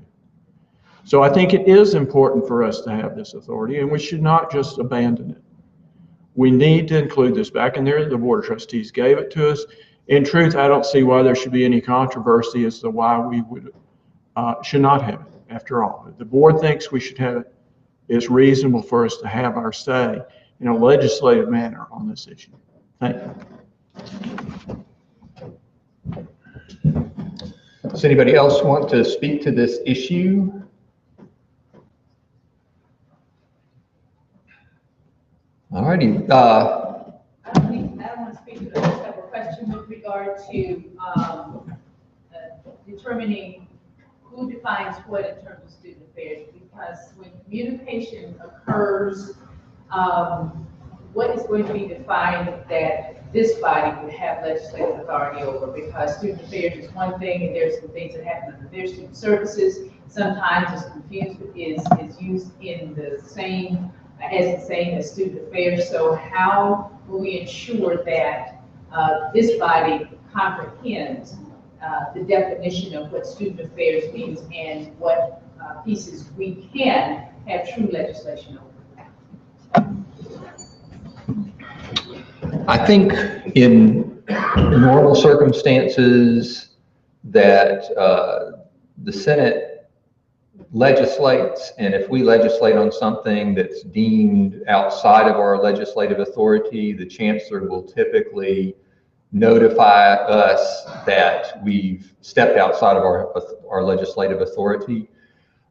So I think it is important for us to have this authority, and we should not just abandon it. We need to include this back in there. The Board of Trustees gave it to us. In truth, I don't see why there should be any controversy as to why we should not have it. After all, if the board thinks we should have it, it's reasonable for us to have our say in a legislative manner on this issue. Thank you. Does anybody else want to speak to this issue? All righty. I want to speak to the first couple of questions with regard to determining who defines what in terms of student affairs, because when communication occurs, what is going to be defined that this body would have legislative authority over? Because student affairs is one thing, and there's some things that happen under their student services. Sometimes it's confused, is used in the same, as the same as student affairs. So how will we ensure that this body comprehends the definition of what student affairs means and what pieces we can have true legislation over? I think in normal circumstances that the Senate legislates, and if we legislate on something that's deemed outside of our legislative authority, the Chancellor will typically notify us that we've stepped outside of our legislative authority.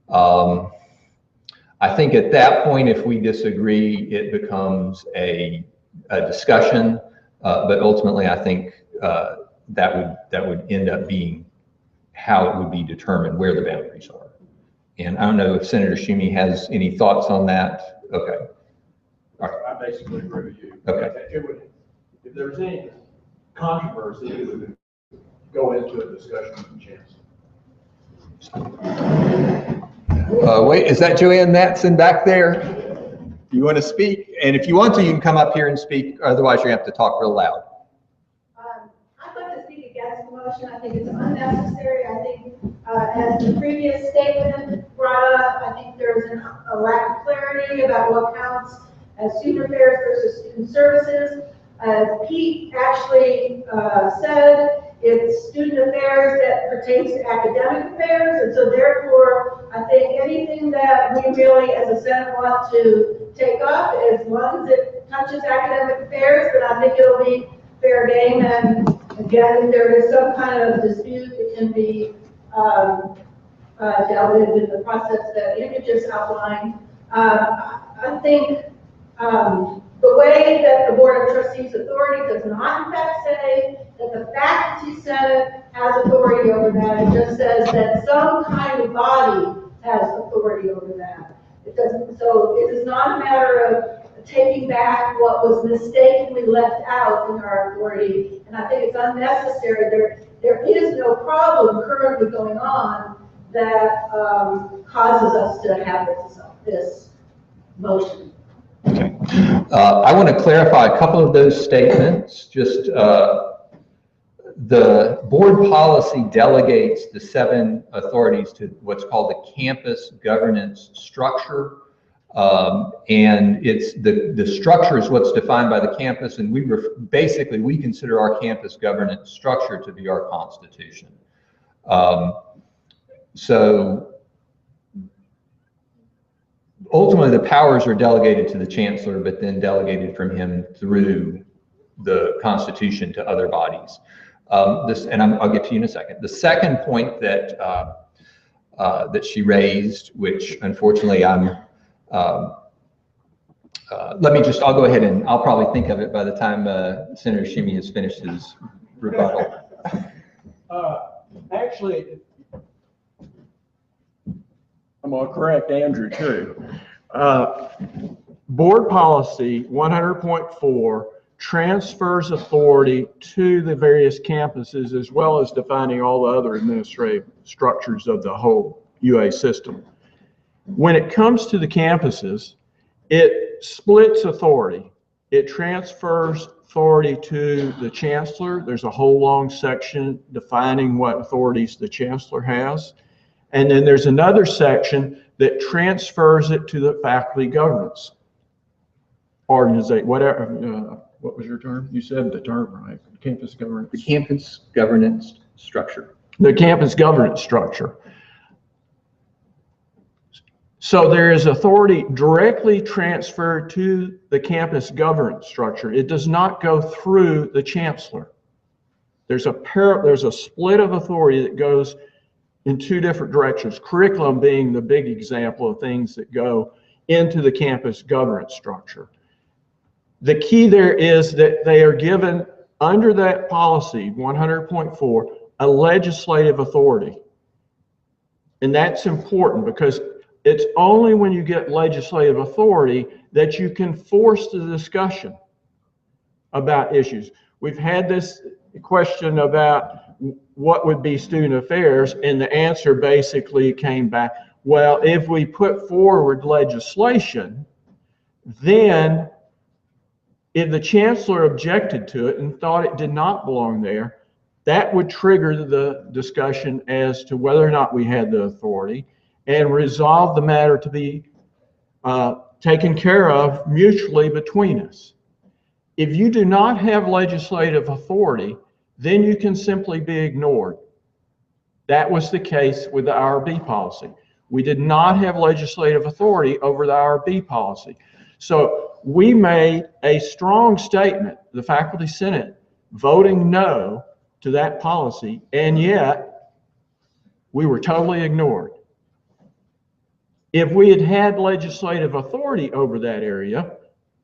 I think at that point, if we disagree, it becomes a discussion, but ultimately I think that would end up being how it would be determined where the boundaries are. And I don't know if Senator Shumey has any thoughts on that. Okay. All right. I basically agree with you. Okay. If there was any controversy, it would go into a discussion with the Chancellor. Wait, is that Joanne Matson back there? You want to speak? And if you want to, you can come up here and speak. Otherwise, you have to talk real loud. I'd like to speak against the motion. I think it's unnecessary. I think, as the previous statement brought up, I think there's a lack of clarity about what counts as student affairs versus student services. Pete actually said it's student affairs that pertains to academic affairs, and so therefore, I think anything that we really, as a Senate, want to take up, as long as it touches academic affairs, then I think it'll be fair game. And again, if there is some kind of dispute, it can be dealt with in the process that Andrew just outlined. I think the way that the Board of Trustees authority does not in fact say that the faculty senate has authority over that. It just says that some kind of body has authority over that. It doesn't, so it is not a matter of taking back what was mistakenly left out in our authority. And I think it's unnecessary. There is no problem currently going on that causes us to have this motion. Okay. I want to clarify a couple of those statements. Just the board policy delegates the 7 authorities to what's called the campus governance structure. And it's the structure is what's defined by the campus, and basically we consider our campus governance structure to be our constitution. So ultimately the powers are delegated to the chancellor, but then delegated from him through the Constitution to other bodies. And I'll get to you in a second. The second point that that she raised, which unfortunately I'll go ahead and I'll probably think of it by the time Senator Shimmy has finished his rebuttal. Actually, I'm going to correct Andrew too. Board policy 100.4 transfers authority to the various campuses as well as defining all the other administrative structures of the whole UA system. When it comes to the campuses, it splits authority. It transfers authority to the chancellor. There's a whole long section defining what authorities the chancellor has. And then there's another section that transfers it to the faculty governance organization, whatever. What was your term? You said the term, right? Campus governance. The campus governance structure. The campus governance structure. So there is authority directly transferred to the campus governance structure. It does not go through the chancellor. There's a split of authority that goes in two different directions. Curriculum being the big example of things that go into the campus governance structure. The key there is that they are given under that policy 100.4 a legislative authority. And that's important because it's only when you get legislative authority that you can force the discussion about issues. We've had this question about what would be student affairs, and the answer basically came back, well, if we put forward legislation, then if the chancellor objected to it and thought it did not belong there, that would trigger the discussion as to whether or not we had the authority and resolve the matter to be taken care of mutually between us. If you do not have legislative authority, then you can simply be ignored. That was the case with the IRB policy. We did not have legislative authority over the IRB policy. So we made a strong statement, the faculty senate voting no to that policy, and yet we were totally ignored. If we had had legislative authority over that area,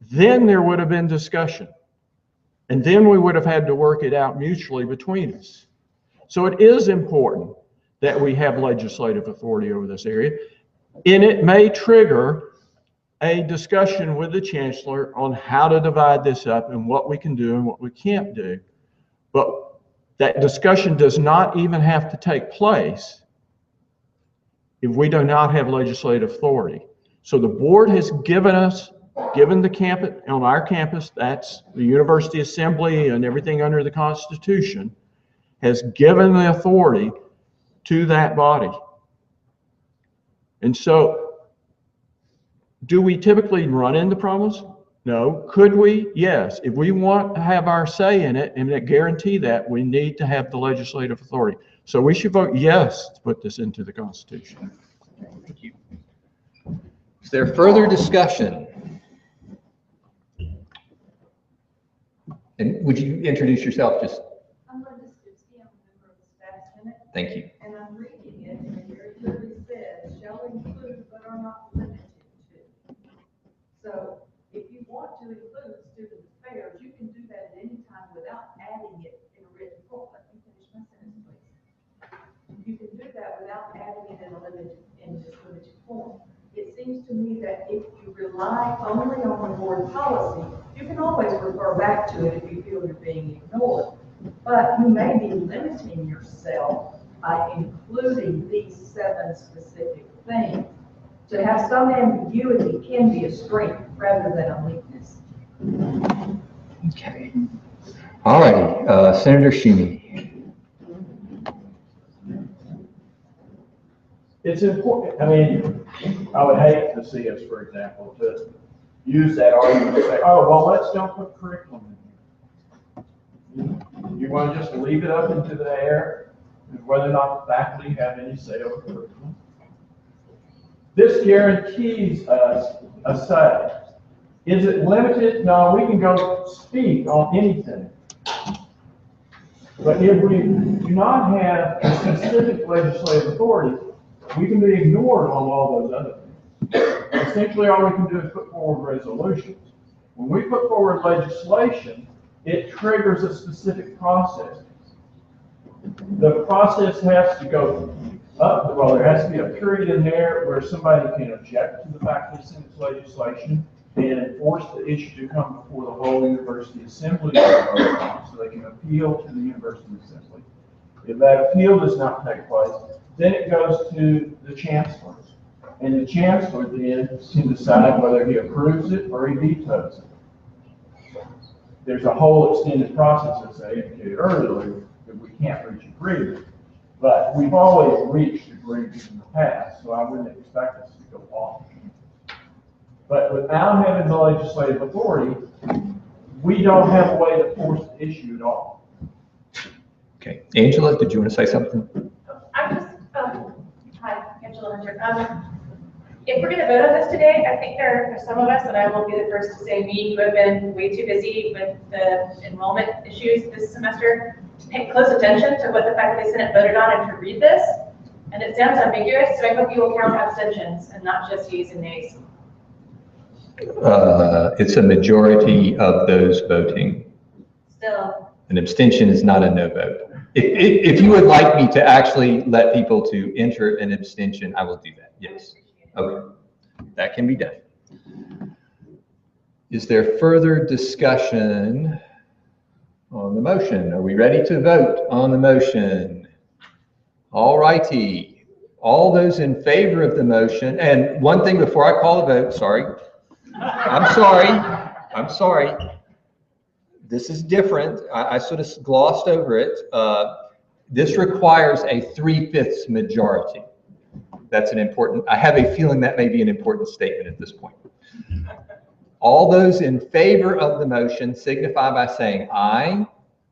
then there would have been discussion. And then we would have had to work it out mutually between us. So it is important that we have legislative authority over this area. And it may trigger a discussion with the chancellor on how to divide this up and what we can do and what we can't do. But that discussion does not even have to take place if we do not have legislative authority. So the board has given the campus, on our campus, that's the University Assembly and everything under the Constitution, has given the authority to that body. And so, do we typically run into problems? No. Could we? Yes. If we want to have our say in it and guarantee that, we need to have the legislative authority. So we should vote yes to put this into the Constitution. Thank you. Is there further discussion? And would you introduce yourself just? I'm Linda Stitsky, I'm a member of the Staff Senate. Thank you. And I'm reading it, and it very clearly says, shall include but are not limited to. So if you want to include student affairs, you can do that at any time without adding it in a written form. Let me finish my sentence, please. You can do that without adding it in this limited form. It seems to me that if you rely only on the board policy, you can always refer back to it if you feel you're being ignored. But you may be limiting yourself by including these 7 specific things. To have some ambiguity can be a strength rather than a weakness. Okay. All righty, Senator Shimmy. It's important, I mean, I would hate to see us, for example, to use that argument to say, oh, well, let's don't put curriculum in. You want to just leave it up into the air, whether or not the faculty have any say over curriculum. This guarantees us a say. Is it limited? No, we can go speak on anything. But if we do not have a specific legislative authority, we can be ignored on all those other things. Essentially, all we can do is put forward resolutions. When we put forward legislation, it triggers a specific process. The process has to go up, well, there has to be a period in there where somebody can object to the fact that it's in its legislation and enforce the issue to come before the whole university assembly so they can appeal to the university assembly. If that appeal does not take place, then it goes to the chancellor. And the chancellor then can decide whether he approves it or he vetoes it. There's a whole extended process, as I indicated earlier, that we can't reach agreement. But we've always reached agreements in the past, so I wouldn't expect us to go off. But without having the legislative authority, we don't have a way to force the issue at all. Okay, Angela, did you want to say something? I'm just, hi, Angela Hunter. If we're going to vote on this today, I think there are some of us, and I will be the first to say me, who have been way too busy with the enrollment issues this semester to pay close attention to what the faculty senate voted on and to read this. And it sounds ambiguous, so I hope you will count abstentions and not just yeas and nays. It's a majority of those voting. Still. An abstention is not a no vote. If you would like me to actually let people to enter an abstention, I will do that, yes. Okay, that can be done. Is there further discussion on the motion? Are we ready to vote on the motion? All righty. All those in favor of the motion, and one thing before I call the vote, sorry. I'm sorry. This is different. I sort of glossed over it. This requires a 3/5 majority. That's an important, I have a feeling that may be an important statement at this point. All those in favor of the motion signify by saying aye.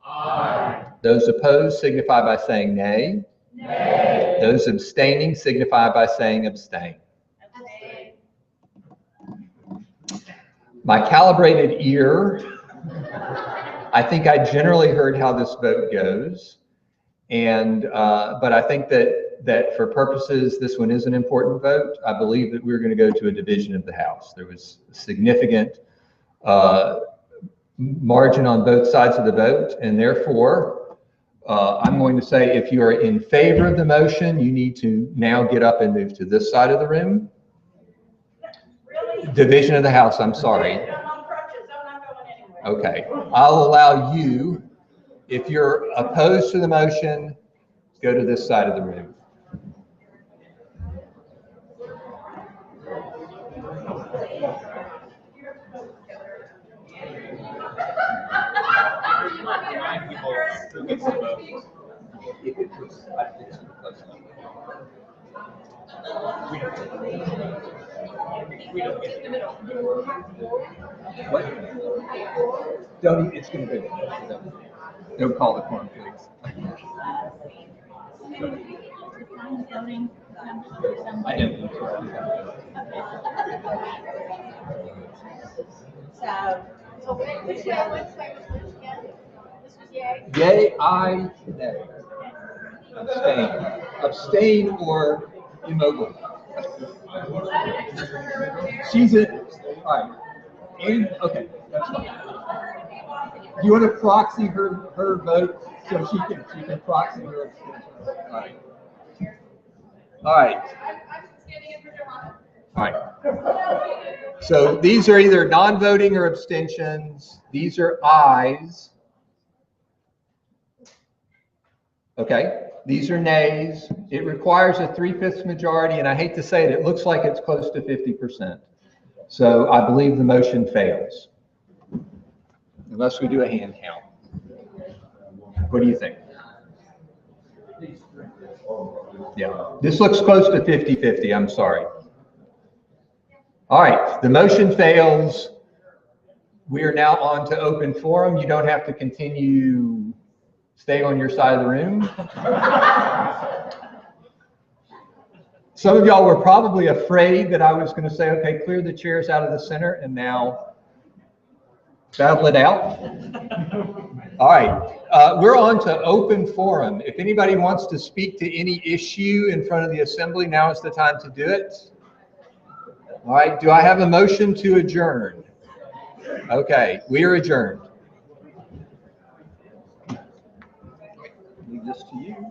Aye. Those opposed signify by saying nay. Nay. Those abstaining signify by saying abstain. Abstain. My calibrated ear, I think I generally heard how this vote goes. And, but I think that for purposes, this one is an important vote. I believe that we're going to go to a division of the House. There was a significant margin on both sides of the vote, and therefore, I'm going to say if you are in favor of the motion, you need to now get up and move to this side of the room. Really? Division of the House, I'm sorry. Okay, I'll allow you. If you're opposed to the motion, go to this side of the room. What? Don't even, it's going to be. Don't call the quorum, please. I am. So which way was again? This was yay? Yay, aye, nay. Abstain. Abstain or immobile. She's it. All right. And, okay, that's fine. Do you want to proxy her vote so she can proxy her abstention? All right. All right. All right. So these are either non-voting or abstentions. These are ayes. Okay. These are nays. It requires a 3/5 majority, and I hate to say it, it looks like it's close to 50%. So I believe the motion fails. Unless we do a hand count. What do you think? Yeah, this looks close to 50-50, I'm sorry. All right, the motion fails. We are now on to open forum. You don't have to continue staying on your side of the room. Some of y'all were probably afraid that I was going to say, okay, clear the chairs out of the center and now battle it out. All right, we're on to open forum. If anybody wants to speak to any issue in front of the assembly, now is the time to do it. All right, do I have a motion to adjourn? Okay, we are adjourned. Leave this to you.